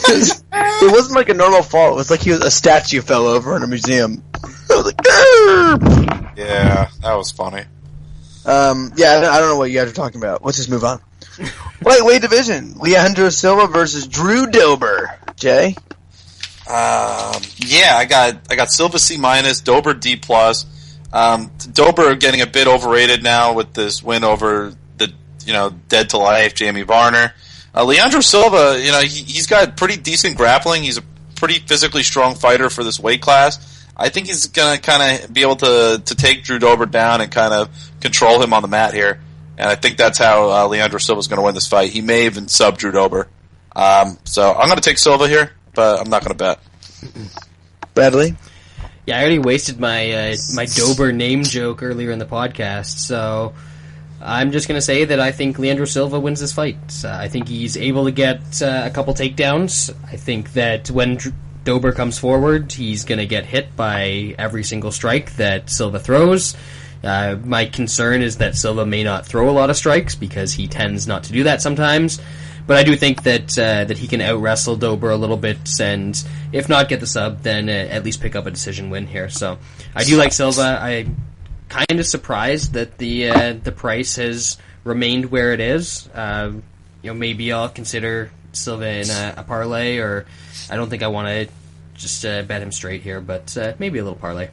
It wasn't like a normal fall. It was like a statue fell over in a museum. I was like, Grr! Yeah, that was funny. Yeah, I don't know what you guys are talking about. Let's just move on. Lightweight division: Leandro Silva versus Drew Dober. Jay. Yeah, I got Silva C-, Dober D+. Dober getting a bit overrated now with this win over the dead to life Jamie Varner. Leandro Silva, he's got pretty decent grappling. He's a pretty physically strong fighter for this weight class. I think he's gonna kind of be able to take Drew Dober down and kind of control him on the mat here. And I think that's how Leandro Silva's going to win this fight. He may even sub Drew Dober. So I'm going to take Silva here, but I'm not going to bet. Bradley. Yeah, I already wasted my my Dober name joke earlier in the podcast, so I'm just going to say that I think Leandro Silva wins this fight. I think he's able to get a couple takedowns. I think that when Dober comes forward, he's going to get hit by every single strike that Silva throws. My concern is that Silva may not throw a lot of strikes because he tends not to do that sometimes. But I do think that that he can out-wrestle Dober a little bit, and if not get the sub, then at least pick up a decision win here. So I do like Silva. I'm kind of surprised that the price has remained where it is. Maybe I'll consider Silva in a parlay, or I don't think I want to just bet him straight here, but maybe a little parlay.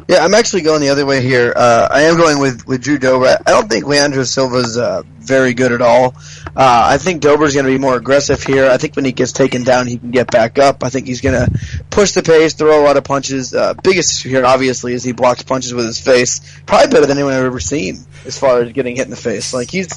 Yeah, I'm actually going the other way here. I am going with Drew Dober. I don't think Leandro Silva's very good at all. I think Dober's going to be more aggressive here. I think when he gets taken down, he can get back up. I think he's going to push the pace, throw a lot of punches. Biggest issue here, obviously, is he blocks punches with his face. Probably better than anyone I've ever seen as far as getting hit in the face. Like, he's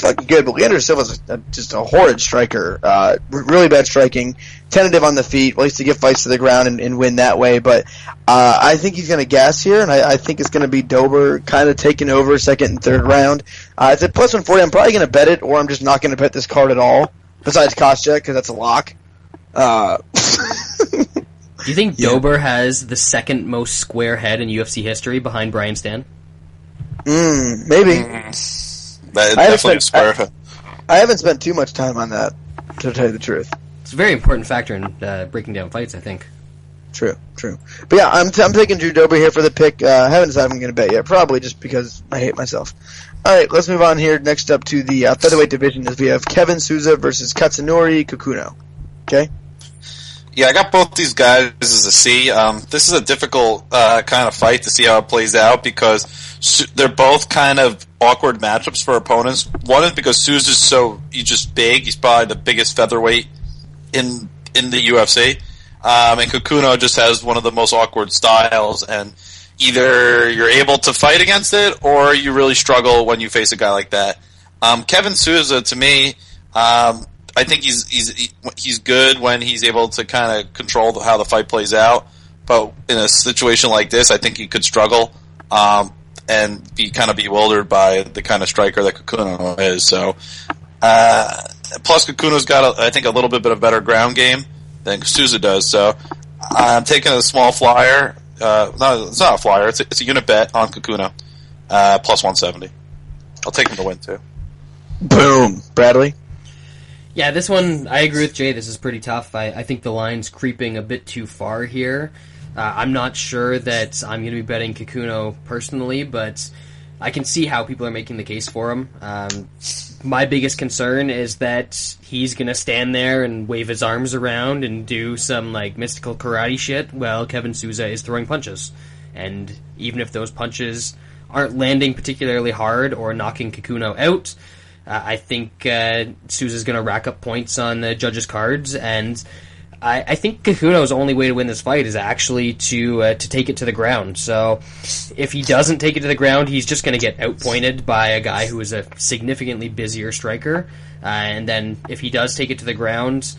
fucking good, but Leandro Silva's just a horrid striker. Really bad striking. Tentative on the feet, likes to get fights to the ground and win that way, but I think he's going to gas here, and I think it's going to be Dober kind of taking over second and third round. It's at plus 140. I'm probably going to bet it, or I'm just not going to bet this card at all, besides Koscheck, because that's a lock. Do you think Dober has the second most square head in UFC history behind Brian Stann? Maybe. Definitely a square head. I haven't spent too much time on that, to tell you the truth. It's a very important factor in breaking down fights, I think. True. But yeah, I'm taking Drew Dober here for the pick. I haven't decided if I'm going to bet yet, probably just because I hate myself. All right, let's move on here. Next up to the featherweight division is we have Kevin Souza versus Katsunori Kikuno. Okay? Yeah, I got both these guys as a C. This is a difficult kind of fight to see how it plays out because they're both kind of awkward matchups for opponents. One is because Souza's he's just big. He's probably the biggest featherweight in the UFC. And Kikuno just has one of the most awkward styles, and either you're able to fight against it, or you really struggle when you face a guy like that. Kevin Souza, to me, I think he's good when he's able to kind of control how the fight plays out. But in a situation like this, I think he could struggle and be kind of bewildered by the kind of striker that Kikuno is. So, plus Kikuno's got, I think, a little bit of a better ground game than Souza does. So I'm taking a small flyer. No, it's not a flyer. It's a unit bet on Kikuno, plus 170. I'll take him to win too. Boom, Bradley. Yeah, this one, I agree with Jay. This is pretty tough. I think the line's creeping a bit too far here. I'm not sure that I'm going to be betting Kikuno personally, but I can see how people are making the case for him. My biggest concern is that he's going to stand there and wave his arms around and do some mystical karate shit while Kevin Souza is throwing punches. And even if those punches aren't landing particularly hard or knocking Kikuno out, I think Souza's going to rack up points on the judges' cards, and I think Kikuno's only way to win this fight is actually to take it to the ground. So if he doesn't take it to the ground, he's just going to get outpointed by a guy who is a significantly busier striker. And then if he does take it to the ground,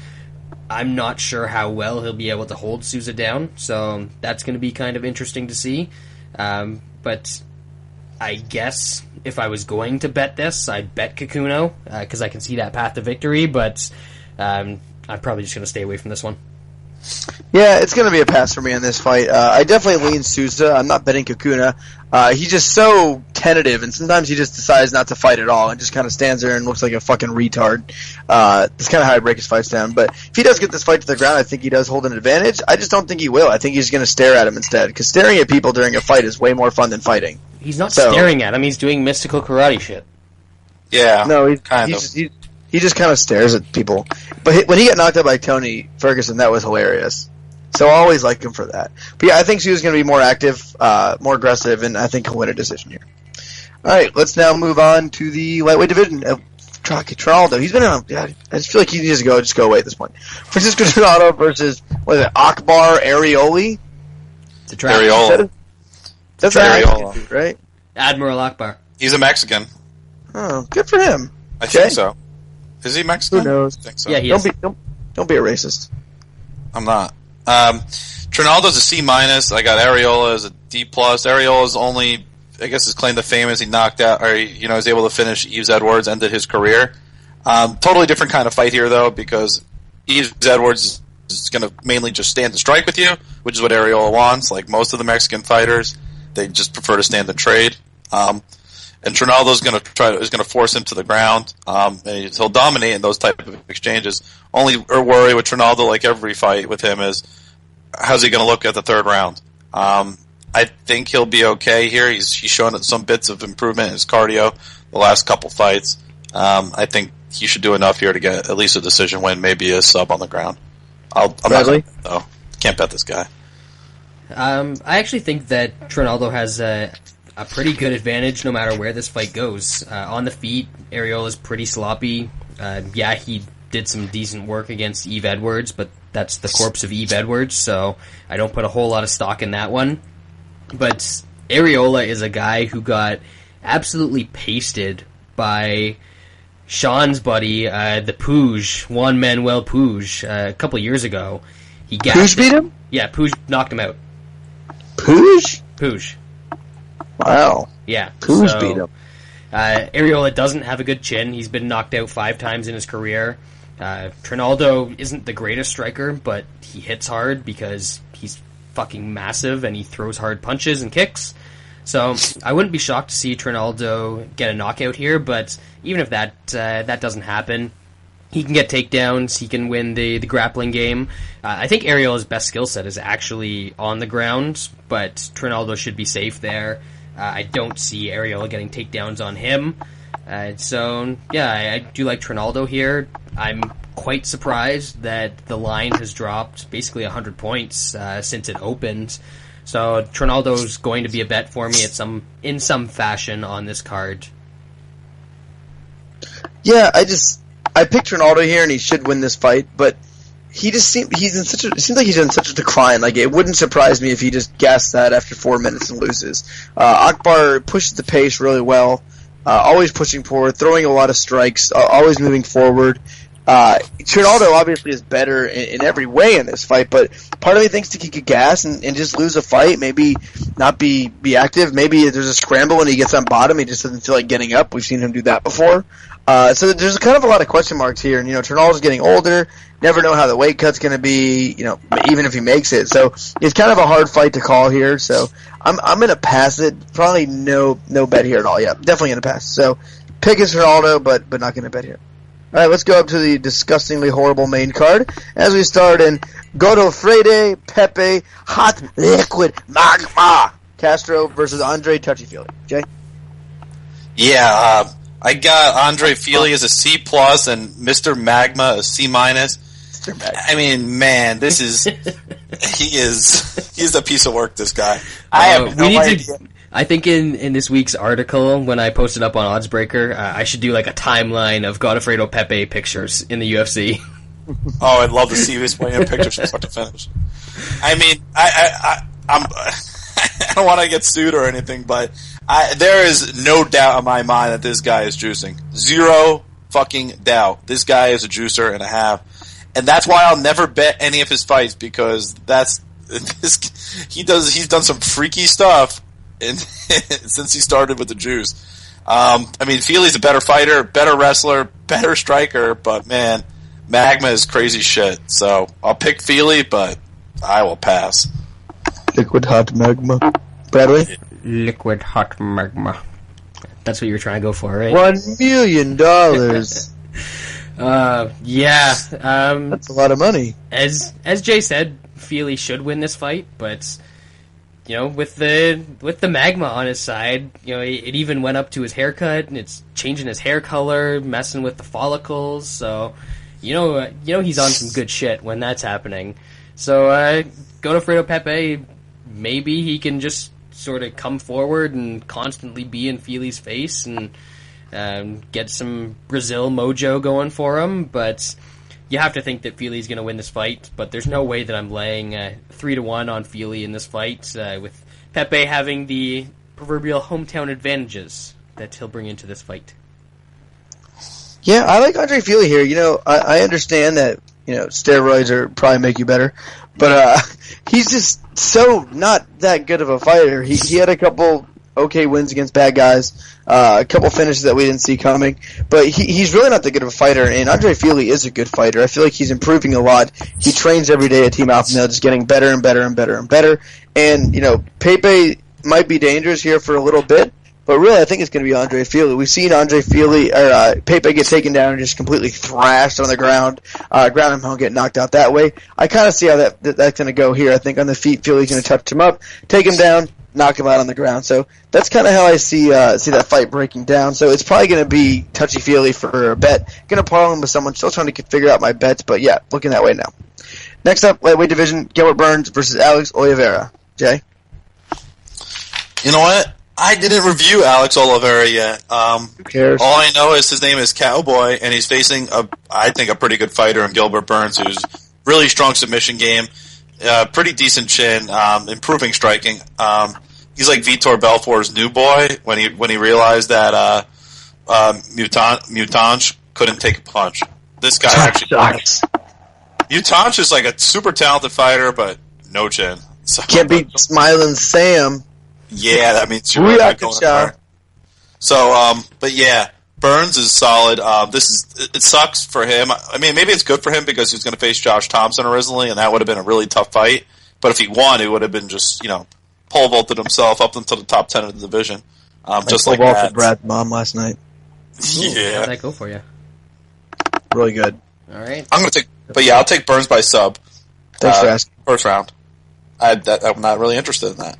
I'm not sure how well he'll be able to hold Souza down. So that's going to be kind of interesting to see. But I guess if I was going to bet this, I'd bet Kikuno because I can see that path to victory, but I'm probably just going to stay away from this one. Yeah, it's going to be a pass for me in this fight. I definitely lean Souza. I'm not betting Kikuno. He's just so tentative, and sometimes he just decides not to fight at all and just kind of stands there and looks like a fucking retard. That's kind of how I break his fights down. But if he does get this fight to the ground, I think he does hold an advantage. I just don't think he will. I think he's going to stare at him instead, because staring at people during a fight is way more fun than fighting. He's not staring at him. He's doing mystical karate shit. Yeah, no, he just kind of stares at people. But when he got knocked out by Tony Ferguson, that was hilarious. So I always like him for that. But yeah, I think Souza's going to be more active, more aggressive, and I think he'll win a decision here. All right, let's now move on to the lightweight division. Trinaldo, he's been on. I just feel like he needs to just go away at this point. Francisco Trinaldo versus Akbar Arioli. It's a trap. Ariola. That's Ariola, dude, right? Admiral Akbar. He's a Mexican. Oh, good for him. I think so. Is he Mexican? Who knows? I think so. Yeah, he is. Don't be a racist. I'm not. Trinaldo's a C minus. I got Areola as a D plus. Areola's only, I guess, his claim to fame is he knocked out, or was able to finish Yves Edwards, ended his career. Totally different kind of fight here, though, because Yves Edwards is going to mainly just stand and strike with you, which is what Areola wants. Like most of the Mexican fighters, they just prefer to stand and trade. And Trinaldo's going to force him to the ground, and he'll dominate in those type of exchanges. Only worry with Trinaldo, like every fight with him, is how's he going to look at the third round. I think he'll be okay here. He's shown some bits of improvement in his cardio the last couple fights. I think he should do enough here to get at least a decision win, maybe a sub on the ground. I'm Bradley? not, can't bet this guy. I actually think that Trinaldo has a pretty good advantage no matter where this fight goes. On the feet, Areola's pretty sloppy. He did some decent work against Yves Edwards, but that's the corpse of Yves Edwards, so I don't put a whole lot of stock in that one. But Areola is a guy who got absolutely pasted by Sean's buddy, the Puig, Juan Manuel Puig, a couple years ago. Puig beat him? Yeah, Puig knocked him out. Puig? Puig. Wow. Yeah. Puig beat him. Areola doesn't have a good chin. He's been knocked out 5 times in his career. Trinaldo isn't the greatest striker, but he hits hard because he's fucking massive and he throws hard punches and kicks. So I wouldn't be shocked to see Trinaldo get a knockout here, but even if that doesn't happen, he can get takedowns, he can win the grappling game. I think Areola's best skill set is actually on the ground, but Trinaldo should be safe there. I don't see Areola getting takedowns on him. I do like Trinaldo here. I'm quite surprised that the line has dropped basically 100 points since it opened. So Trinaldo's going to be a bet for me in some fashion on this card. Yeah, I picked Trinaldo here, and he should win this fight, but it seems like he's in such a decline. Like, it wouldn't surprise me if he just gassed that after 4 minutes and loses. Akbar pushes the pace really well, always pushing forward, throwing a lot of strikes, always moving forward. Trinaldo obviously is better in every way in this fight, but part of me thinks he could gas and just lose a fight, maybe not be active. Maybe there's a scramble and he gets on bottom, he just doesn't feel like getting up. We've seen him do that before. So there's kind of a lot of question marks here, and Trinaldo's getting older, never know how the weight cut's going to be, even if he makes it. So it's kind of a hard fight to call here, so I'm going to pass it. Probably no bet here at all. Yeah, definitely going to pass. So pick is Trinaldo, but not going to bet here. All right, let's go up to the disgustingly horrible main card as we start in Godofredo Pepe Hot Liquid Magma Castro versus Andre Touchy-Feely. Jay? Yeah, I got Andre Feely as a C plus and Mr. Magma a C minus. I mean, man, this is he's a piece of work. This guy. I have no idea. I think in this week's article, when I posted up on Oddsbreaker, I should do like a timeline of Godofredo Pepe pictures in the UFC. Oh, I'd love to see his weigh-in pictures from start to finish. I mean, I don't want to get sued or anything, but there is no doubt in my mind that this guy is juicing. Zero fucking doubt. This guy is a juicer and a half. And that's why I'll never bet any of his fights, because he's done some freaky stuff since he started with the juice. I mean, Feely's a better fighter, better wrestler, better striker, but man, Magma is crazy shit. So I'll pick Feely, but I will pass. Liquid hot magma. Bradley? Liquid hot magma. That's what you're trying to go for, right? $1 million. Yeah. That's a lot of money. As Jay said, Feely should win this fight, but with the magma on his side, it even went up to his haircut, and it's changing his hair color, messing with the follicles. So, he's on some good shit when that's happening. So, Godofredo Pepe, maybe he can just sort of come forward and constantly be in Feely's face and get some Brazil mojo going for him, but you have to think that Feely's going to win this fight, but there's no way that I'm laying 3-1 on Feely in this fight, with Pepe having the proverbial hometown advantages that he'll bring into this fight. Yeah, I like Andre Feely here. I understand that steroids are probably make you better. But he's just so not that good of a fighter. He had a couple okay wins against bad guys, a couple finishes that we didn't see coming. But he's really not that good of a fighter, and Andre Fili is a good fighter. I feel like he's improving a lot. He trains every day at Team Alpha Male, just getting better and better and better and better. And, Pepe might be dangerous here for a little bit, but really I think it's going to be Andre Fili. We've seen Pepe get taken down and just completely thrashed on the ground, ground him home, get knocked out that way. I kind of see how that's going to go here. I think on the feet, Fili's going to touch him up, take him down, knock him out on the ground. So that's kind of how I see that fight breaking down. So it's probably going to be touchy-feely for a bet. Going to parlay him with someone. Still trying to figure out my bets, but yeah, looking that way now. Next up, lightweight division, Gilbert Burns versus Alex Oliveira. Jay? You know what? I didn't review Alex Oliveira yet. Who cares? All I know is his name is Cowboy, and he's facing, I think, a pretty good fighter in Gilbert Burns, who's really strong submission game, pretty decent chin, improving striking. He's like Vitor Belfort's new boy when he realized that Mutanch couldn't take a punch. This guy actually sucks. Mutanch is like a super talented fighter, but no chin. So, can't beat Smiling Sam. Yeah, that means you're not going far. So, but yeah, Burns is solid. It sucks for him. I mean, maybe it's good for him because he was going to face Josh Thompson originally, and that would have been a really tough fight. But if he won, it would have been just pole vaulted himself up into the top 10 of the division, just like that. For Brad's mom last night. Yeah, how'd that go for you? Really good. All right, I'll take Burns by sub. Thanks for asking. First round. I'm not really interested in that.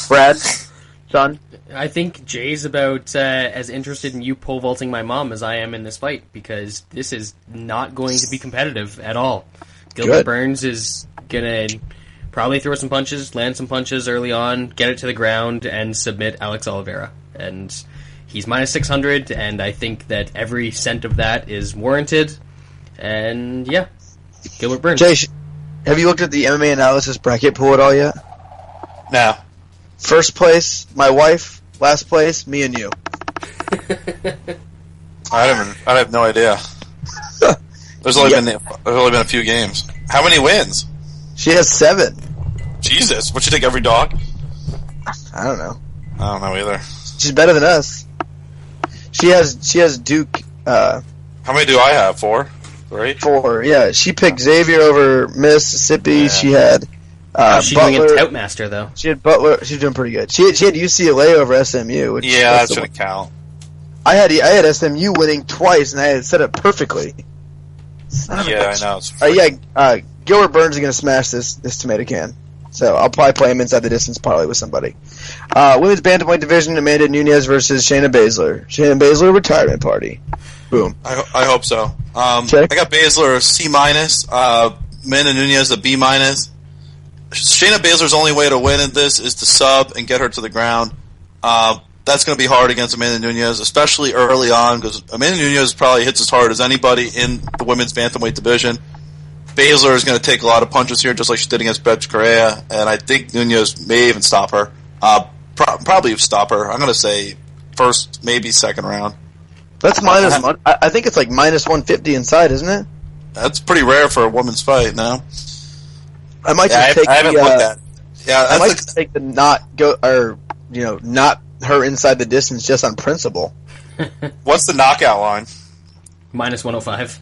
Brad, son. I think Jay's about as interested in you pole vaulting my mom as I am in this fight, because this is not going to be competitive at all. Gilbert Burns is gonna probably throw some punches, land some punches early on, get it to the ground, and submit Alex Oliveira. And he's minus 600, and I think that every cent of that is warranted. And yeah, Gilbert Burns. Jay, have you looked at the MMA Analysis bracket pool at all yet? No. First place, my wife. Last place, me and you. I have no idea. There's only been a few games. How many wins? She has 7. Jesus, would you take every dog? I don't know. I don't know either. She's better than us. She has Duke. How many do I have? 4? 3? 4. Yeah, she picked Xavier over Mississippi. Yeah. She had. She's Butler. doing a Toutmaster, though. She had Butler. She's doing pretty good. She had UCLA over SMU. Which that shouldn't count. I had SMU winning twice, and I had set it perfectly. I know. Gilbert Burns is going to smash this tomato can. So I'll probably play him inside the distance parlay with somebody. Women's bantamweight division: Amanda Nunes versus Shayna Baszler. Shayna Baszler retirement party. Boom. I hope so. Check. I got Baszler a C-. Amanda Nunes a B-. Shayna Baszler's only way to win in this is to sub and get her to the ground. That's going to be hard against Amanda Nunes, especially early on, because Amanda Nunes probably hits as hard as anybody in the women's bantamweight division. Baszler is going to take a lot of punches here, just like she did against Bethe Correia, and I think Nunes may even stop her. Probably stop her. I'm going to say first, maybe second round. That's minus one. I think it's like minus 150 inside, isn't it? That's pretty rare for a women's fight, no? I might just take. I haven't looked at it. Yeah, I might just take the not her inside the distance just on principle. What's the knockout line? Minus 105.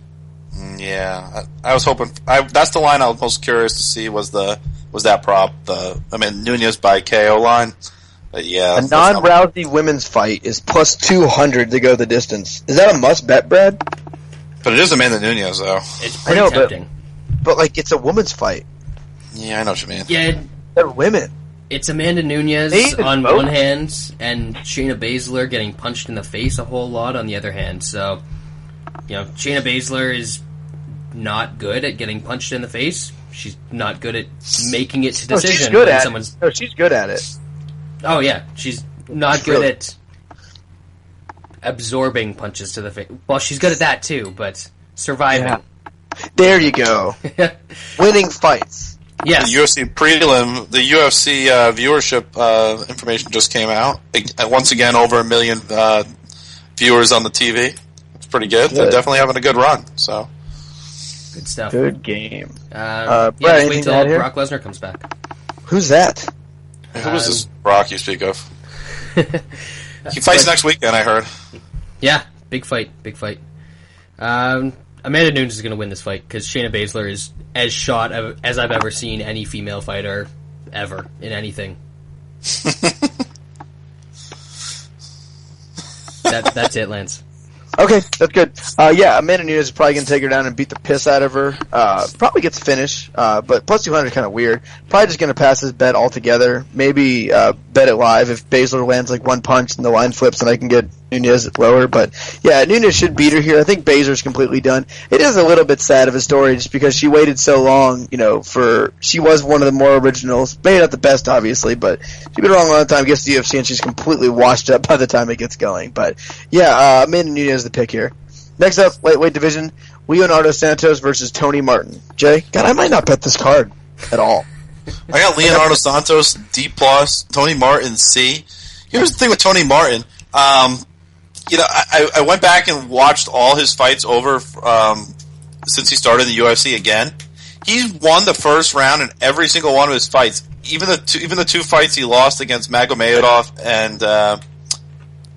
Yeah, I was hoping. That's the line I was most curious to see. Was that prop? Nunes by KO line. But yeah, a non-Rousey women's fight is plus 200 to go the distance. Is that a must bet, Brad? But it is Amanda Nunes, though. It's pretty tempting. But like, it's a women's fight. Yeah, I know what you mean. Yeah, they're women. It's Amanda Nunes on one hand, and Shayna Baszler getting punched in the face a whole lot on the other hand. So, Shayna Baszler is not good at getting punched in the face. She's not good at making it to decision. She's good at it. No, she's good at it. Oh yeah, she's not good at absorbing punches to the face. Well, she's good at that too, but surviving. Yeah. There you go. Winning fights. Yes. The UFC prelim, the UFC viewership information just came out. Once again, over 1 million viewers on the TV. It's pretty good. They're definitely having a good run. So Good stuff. Good game. Brad, anything wait to add till here? Brock Lesnar comes back. Who's that? Who was this Brock you speak of? He fights next weekend, I heard. Yeah, big fight. Amanda Nunes is going to win this fight because Shayna Baszler is as shot as I've ever seen any female fighter ever in anything. That's it, Lance. Okay, that's good. Amanda Nunes is probably going to take her down and beat the piss out of her. Probably gets finish, but plus 200 is kind of weird. Probably just going to pass this bet altogether. Maybe bet it live if Baszler lands like one punch and the line flips and I can get Nunes lower. But yeah, Nunes should beat her here. I think Baszler's completely done. It is a little bit sad of a story just because she waited so long, she was one of the more originals. Maybe not the best, obviously, but she's been around a long time, gets to the UFC, and she's completely washed up by the time it gets going. But yeah, Amanda Nunes is the pick here. Next up, lightweight division, Leonardo Santos versus Tony Martin. Jay, God, I might not bet this card at all. I got Leonardo Santos D+, Tony Martin C. Here's the thing with Tony Martin. I went back and watched all his fights over since he started in the UFC again. He's won the first round in every single one of his fights. Even the two fights he lost against Magomedov and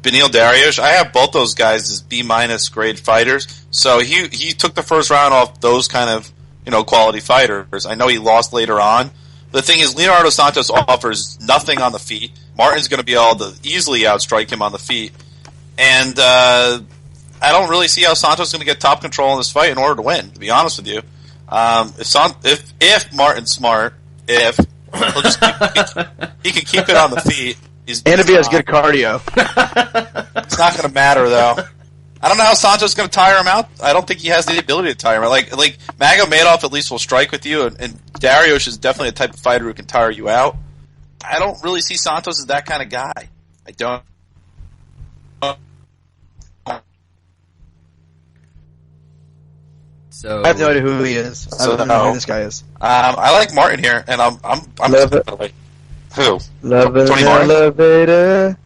Beneil Dariush, I have both those guys as B- grade fighters. So he took the first round off those kind of quality fighters. I know he lost later on. The thing is, Leonardo Santos offers nothing on the feet. Martin's going to be able to easily outstrike him on the feet. And I don't really see how Santos is going to get top control in this fight in order to win, to be honest with you. If Martin's smart, he'll just he can keep it on the feet. And if he has good cardio. It's not going to matter, though. I don't know how Santos is going to tire him out. I don't think he has the ability to tire him out. Like Magomedov at least will strike with you, and Dariush is definitely a type of fighter who can tire you out. I don't really see Santos as that kind of guy. I don't. So I have no idea who he is. I don't know who this guy is. I like Martin here, and I'm Love it. Who? Love it, Tony Martin? elevator.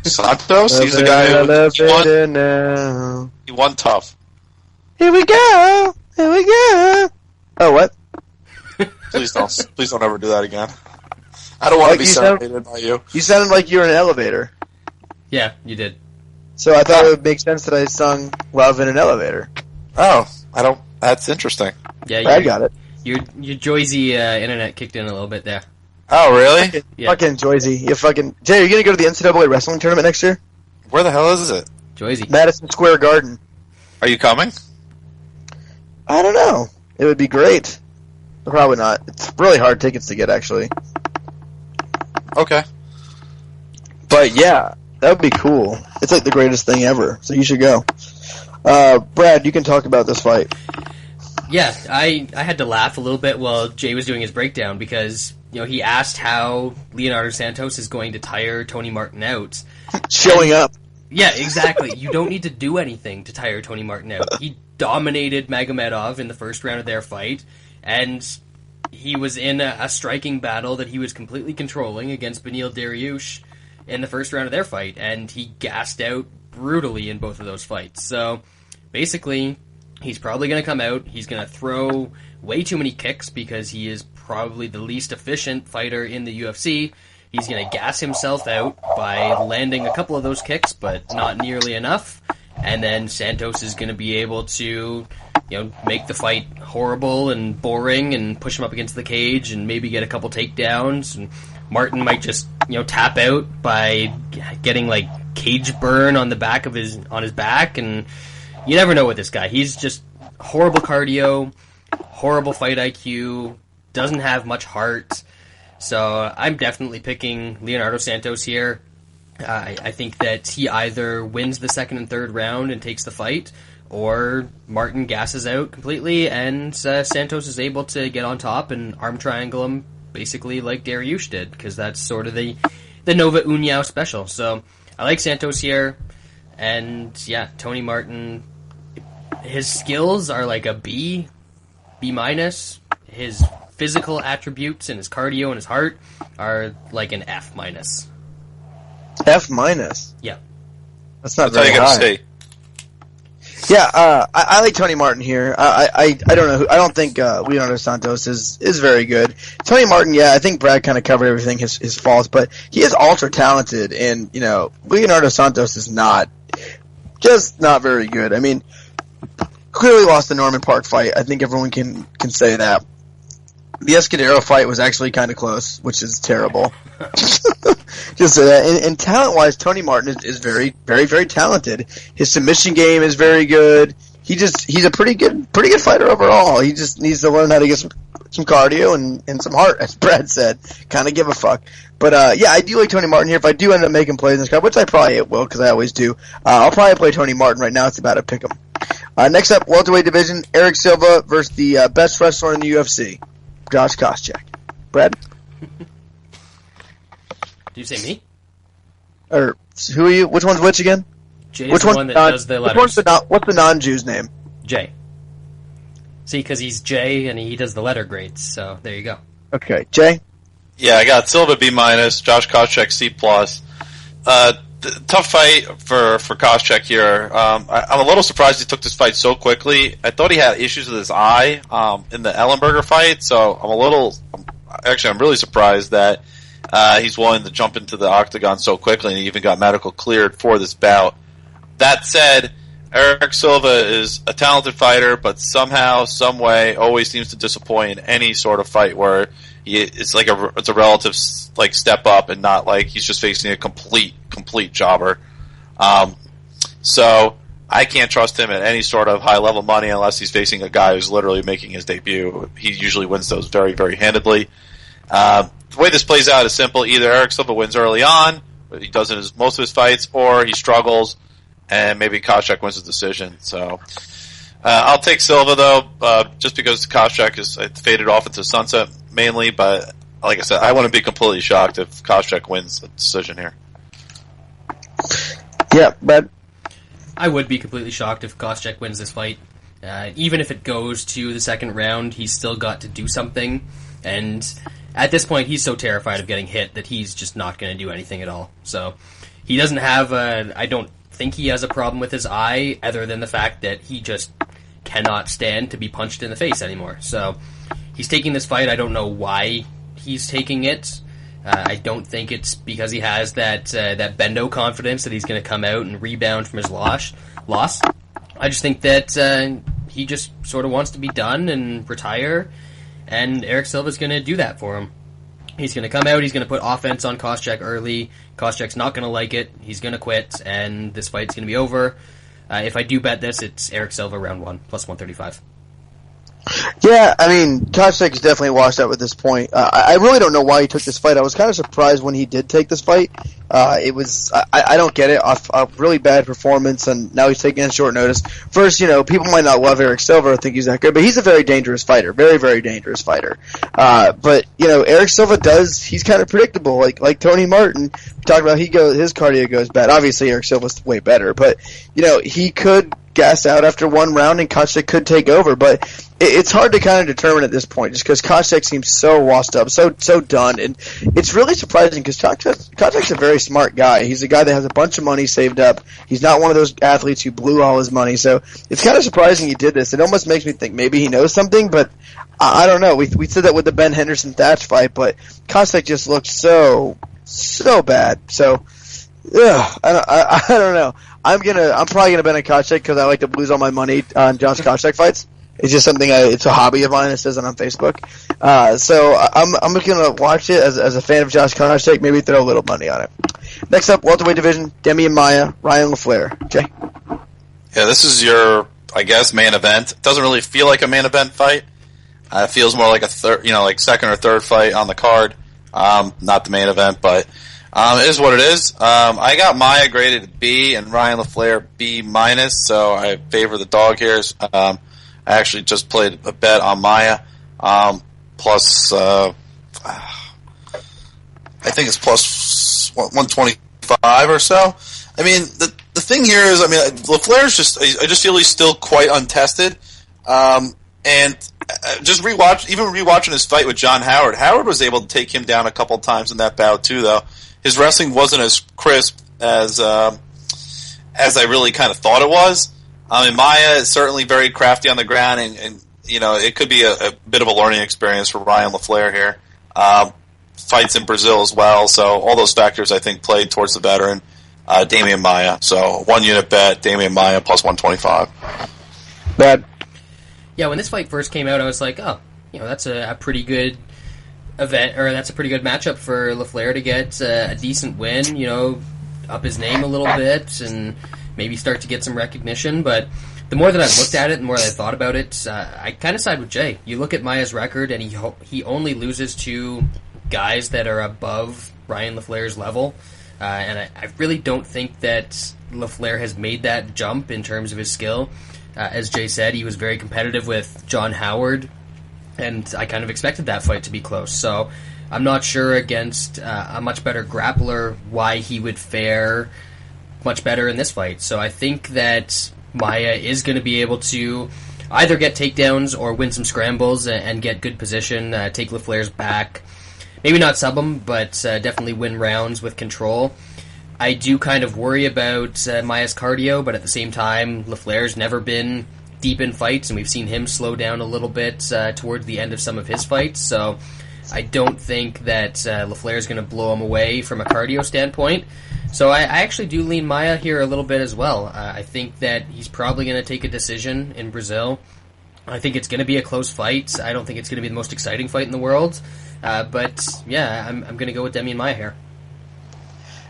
Santos? He's the guy who elevator now. he won tough. Here we go. Oh, what? Please don't ever do that again. I don't want to be serenaded by you. You sounded like you were in an elevator. yeah, you did. So I thought it would make sense that I sung Love in an Elevator. Oh, I don't. That's interesting. Yeah, I got it. Your Joyzy internet kicked in a little bit there. Oh, really? Yeah. Fucking Joyzy. Jay, are you going to go to the NCAA wrestling tournament next year? Where the hell is it? Joyzy. Madison Square Garden. Are you coming? I don't know. It would be great. Probably not. It's really hard tickets to get, actually. Okay. But yeah, that would be cool. It's like the greatest thing ever. So you should go. Brad, you can talk about this fight. Yeah, I had to laugh a little bit while Jay was doing his breakdown because he asked how Leonardo Santos is going to tire Tony Martin out. Showing up. Yeah, exactly. You don't need to do anything to tire Tony Martin out. He dominated Magomedov in the first round of their fight, and he was in a striking battle that he was completely controlling against Beneil Dariush in the first round of their fight, and he gassed out brutally in both of those fights. So, basically, he's probably going to come out, he's going to throw way too many kicks because he is probably the least efficient fighter in the UFC. He's going to gas himself out by landing a couple of those kicks, but not nearly enough. And then Santos is going to be able to, make the fight horrible and boring and push him up against the cage and maybe get a couple takedowns. And Martin might just, tap out by getting like cage burn on the back of his back. And you never know with this guy. He's just horrible cardio, horrible fight IQ, doesn't have much heart. So I'm definitely picking Leonardo Santos here. I think that he either wins the second and third round and takes the fight, or Martin gasses out completely and Santos is able to get on top and arm triangle him basically like Dariush did, because that's sort of the Nova União special. So I like Santos here, and yeah, Tony Martin, his skills are like a B-. His physical attributes and his cardio and his heart are like an F-. F-? Yeah. That's not That's how very you high. gotta say. I like Tony Martin here. I don't know. I don't think Leonardo Santos is very good. Tony Martin, yeah, I think Brad kind of covered everything his faults, but he is ultra talented, and Leonardo Santos is not very good. I mean, clearly lost the Norman Park fight. I think everyone can say that. The Escudero fight was actually kind of close, which is terrible. Just say that. And talent-wise, Tony Martin is very, very, very talented. His submission game is very good. He's a pretty good fighter overall. He just needs to learn how to get some cardio and some heart, as Brad said. Kind of give a fuck. But I do like Tony Martin here. If I do end up making plays in this card, which I probably will because I always do, I'll probably play Tony Martin right now. It's about to pick him. Next up, welterweight division: Eric Silva versus the best wrestler in the UFC. Josh Koscheck. Brad? Did you say me? Or who are you? Which one's which again? Jay's which the one that does the letters. What's the non-Jew's name? Jay. See, because he's Jay and he does the letter grades, so there you go. Okay. Jay? Yeah, I got Silva B-, Josh Koscheck C+. Tough fight for Koscheck here. I'm a little surprised he took this fight so quickly. I thought he had issues with his eye in the Ellenberger fight, so I'm really surprised that he's willing to jump into the octagon so quickly, and he even got medical cleared for this bout. That said, Eric Silva is a talented fighter, but somehow, some way, always seems to disappoint in any sort of fight where it's a relative step up and not like he's just facing a complete jobber. So I can't trust him at any sort of high level money unless he's facing a guy who's literally making his debut. He usually wins those very, very handedly. The way this plays out is simple. Either Eric Silva wins early on, but he does in most of his fights, or he struggles and maybe Koscheck wins the decision. So I'll take Silva though, just because Koscheck is faded off into sunset mainly. But like I said, I wouldn't be completely shocked if Koscheck wins the decision here. Yeah, but I would be completely shocked if Koscheck wins this fight. Even if it goes to the second round, he's still got to do something. And at this point, he's so terrified of getting hit that he's just not going to do anything at all. So he doesn't have I don't think he has a problem with his eye, other than the fact that he just cannot stand to be punched in the face anymore. So he's taking this fight. I don't know why he's taking it. I don't think it's because he has that Bendo confidence that he's going to come out and rebound from his loss. I just think that he just sort of wants to be done and retire, and Eric Silva's going to do that for him. He's going to come out, he's going to put offense on Koscheck early. Koscheck's not going to like it. He's going to quit, and this fight's going to be over. If I do bet this, it's Eric Silva round 1, plus 135. Yeah, I mean, Koscheck is definitely washed up at this point. I really don't know why he took this fight. I was kind of surprised when he did take this fight. I don't get it. A really bad performance, and now he's taking it on short notice. First, people might not love Eric Silva or think he's that good, but he's a very dangerous fighter. Very, very dangerous fighter. But Eric Silva he's kind of predictable, like Tony Martin. We talked about his cardio goes bad. Obviously, Eric Silva's way better, but, he could gas out after one round and Koscheck could take over, but it's hard to kind of determine at this point just because Koscheck seems so washed up, so done, and it's really surprising because Koscheck's a very smart guy. He's a guy that has a bunch of money saved up. He's not one of those athletes who blew all his money, so it's kind of surprising he did this. It almost makes me think maybe he knows something, but I don't know. We said that with the Ben Henderson-Thatch fight, but Koscheck just looked so bad. So, I don't know. I'm probably gonna bet on Koscheck because I like to lose all my money on Josh Koscheck fights. It's just something it's a hobby of mine. It says it on Facebook. So I'm gonna watch it as a fan of Josh Koscheck. Maybe throw a little money on it. Next up, welterweight division: Demian Maia, Ryan LaFleur. Jay. Yeah, this is your, I guess, main event. It doesn't really feel like a main event fight. It feels more like a second or third fight on the card. Not the main event, but. It is what it is. I got Maia graded B and Ryan LaFleur B-, so I favor the dog here. I actually just played a bet on Maia, plus, I think it's plus 125 or so. I mean, the thing here is, LaFleur's I just feel he's still quite untested. And just rewatching his fight with John Howard. Howard was able to take him down a couple times in that bout too, though. His wrestling wasn't as crisp as I really kind of thought it was. Maya is certainly very crafty on the ground, and it could be a bit of a learning experience for Ryan LaFleur here. Fights in Brazil as well, so all those factors I think played towards the veteran, Damian Maya. So 1 unit bet, Damian Maya plus 125. Bad. Yeah, when this fight first came out, I was like, oh, that's a pretty good event, or that's a pretty good matchup for LaFleur to get a decent win, up his name a little bit, and maybe start to get some recognition. But the more that I've looked at it, the more that I've thought about it, I kind of side with Jay. You look at Maya's record, and he only loses to guys that are above Ryan LaFleur's level, and I really don't think that LaFleur has made that jump in terms of his skill. As Jay said, he was very competitive with John Howard, and I kind of expected that fight to be close. So I'm not sure against a much better grappler why he would fare much better in this fight. So I think that Maya is going to be able to either get takedowns or win some scrambles and get good position, take LaFleur's back. Maybe not sub him, but definitely win rounds with control. I do kind of worry about Maya's cardio, but at the same time, LaFleur's never been deep in fights, and we've seen him slow down a little bit towards the end of some of his fights. So I don't think that LaFleur's going to blow him away from a cardio standpoint. So I actually do lean Maya here a little bit as well. I think that he's probably going to take a decision in Brazil. I think it's going to be a close fight. I don't think it's going to be the most exciting fight in the world. But yeah, I'm going to go with Demian Maia here.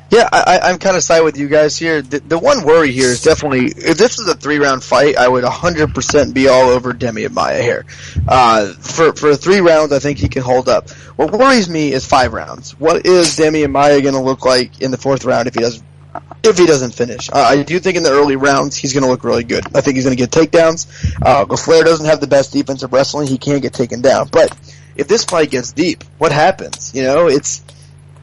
Yeah, I'm kind of side with you guys here. The one worry here is definitely, if this was a 3-round fight, I would 100% be all over Demian Maia here. For 3 rounds, I think he can hold up. What worries me is 5 rounds. What is Demian Maia going to look like in the 4th round if he doesn't finish? I do think in the early rounds he's going to look really good. I think he's going to get takedowns. LaFleur doesn't have the best defensive wrestling. He can't get taken down. But if this fight gets deep, what happens?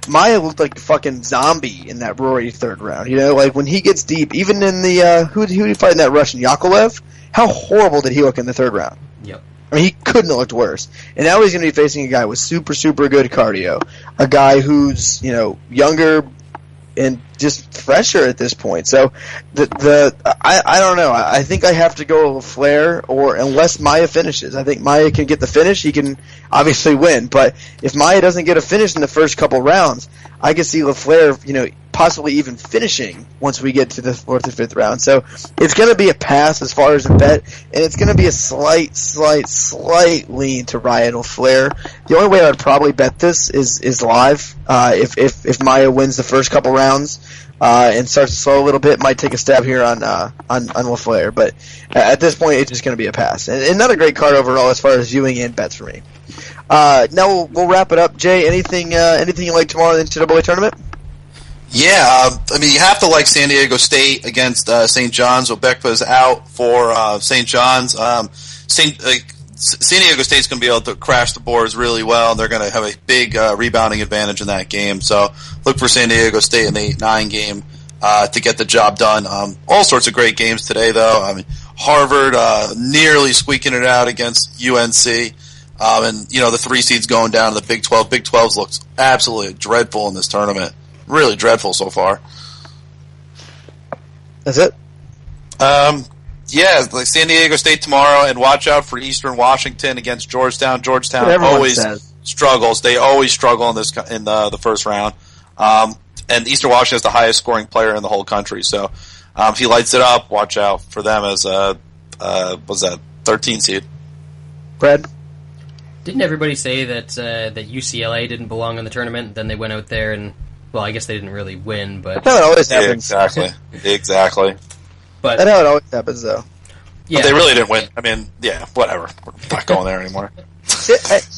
Maya looked like a fucking zombie in that Rory 3rd round. Like when he gets deep, even in the who did he fight in that Russian, Yakovlev? How horrible did he look in the 3rd round? Yep. I mean, he couldn't have looked worse. And now he's going to be facing a guy with super, super good cardio, a guy who's younger and just fresher at this point. So I don't know. I think I have to go with Flair, or unless Maya finishes. I think Maya can get the finish. He can obviously win. But if Maya doesn't get a finish in the first couple rounds, I can see LaFleur, possibly even finishing once we get to the 4th or 5th round. So it's going to be a pass as far as a bet, and it's going to be a slight lean to Ryan LaFleur. The only way I would probably bet this is live. If Maya wins the first couple rounds and starts to slow a little bit, might take a stab here on LaFleur. But at this point, it's just going to be a pass, and not a great card overall as far as viewing and bets for me. Now we'll wrap it up. Jay, anything you like tomorrow in the NCAA tournament? Yeah, you have to like San Diego State against St. John's. Obekpa's out for St. John's. San Diego State's going to be able to crash the boards really well. They're going to have a big rebounding advantage in that game. So look for San Diego State in the 8-9 game to get the job done. All sorts of great games today, though. Harvard nearly squeaking it out against UNC. And the 3 seeds going down to the Big 12. Big 12's looks absolutely dreadful in this tournament. Really dreadful so far. That's it? Yeah, like San Diego State tomorrow, and watch out for Eastern Washington against Georgetown. Georgetown always struggles. They always struggle in the first round. And Eastern Washington is the highest scoring player in the whole country. So if he lights it up, watch out for them as a 13 seed. Brad? Didn't everybody say that UCLA didn't belong in the tournament? Then they went out there and, well, I guess they didn't really win, but... That's how it always happens. Exactly. But that's how it always happens, though. Yeah. But they really didn't win. Whatever. We're not going there anymore.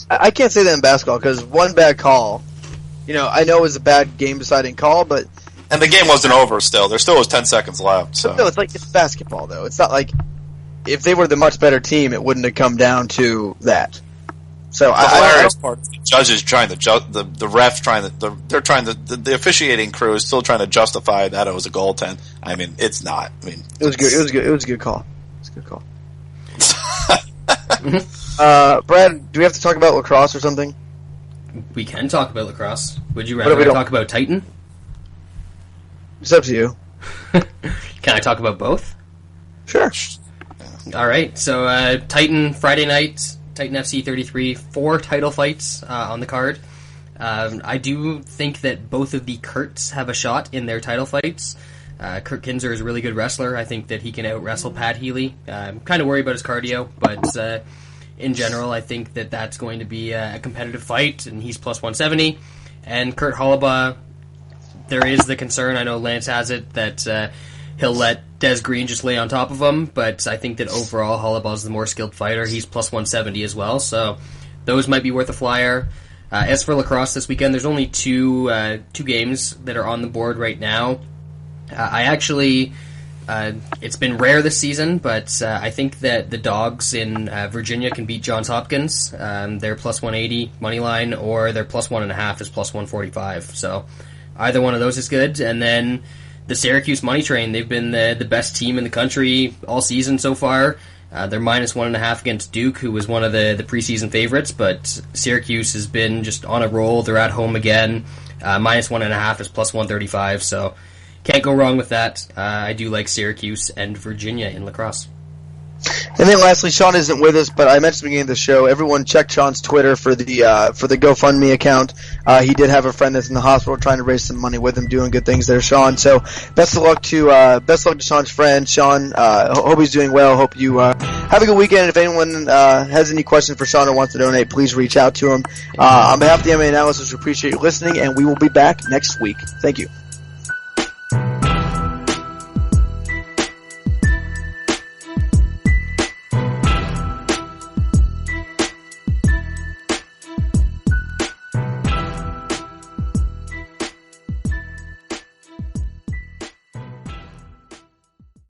I can't say that in basketball, because one bad call, I know it was a bad game-deciding call, but... And the game wasn't over still. There still was 10 seconds left. So. No, it's basketball, though. It's not like... If they were the much better team, it wouldn't have come down to that. So the hilarious part, the judges trying to the refs the officiating crew is still trying to justify that it was a goaltend. It's not. It was good. It was a good call. Brad, do we have to talk about lacrosse or something? We can talk about lacrosse. Would you rather talk about Titan? It's up to you. Can I talk about both? Sure. All right, so Titan Friday night, Titan FC 33, 4 title fights on the card. I do think that both of the Kurts have a shot in their title fights. Kurt Kinzer is a really good wrestler. I think that he can out-wrestle Pat Healy. I'm kind of worried about his cardio, but in general, I think that that's going to be a competitive fight, and he's plus 170. And Kurt Hollabaugh, there is the concern, I know Lance has it, that he'll let Des Green just lay on top of him, but I think that overall Hollabaugh's the more skilled fighter. He's plus 170 as well, so those might be worth a flyer. As for lacrosse this weekend, there's only two games that are on the board right now. I actually, it's been rare this season, but I think that the Dogs in Virginia can beat Johns Hopkins. They're plus 180 money line, or their plus 1.5 is plus 145. So either one of those is good. And then the Syracuse Money Train, they've been the best team in the country all season so far. They're minus 1.5 against Duke, who was one of the preseason favorites, but Syracuse has been just on a roll. They're at home again. Minus 1.5 is plus 135, so can't go wrong with that. I do like Syracuse and Virginia in lacrosse. And then lastly, Sean isn't with us, but I mentioned at the beginning of the show, everyone check Sean's Twitter for the GoFundMe account. He did have a friend that's in the hospital trying to raise some money with him, doing good things there, Sean. So best of luck to Sean's friend. Sean, hope he's doing well. Hope you have a good weekend. If anyone has any questions for Sean or wants to donate, please reach out to him. On behalf of the MMA Analysis, we appreciate you listening, and we will be back next week. Thank you.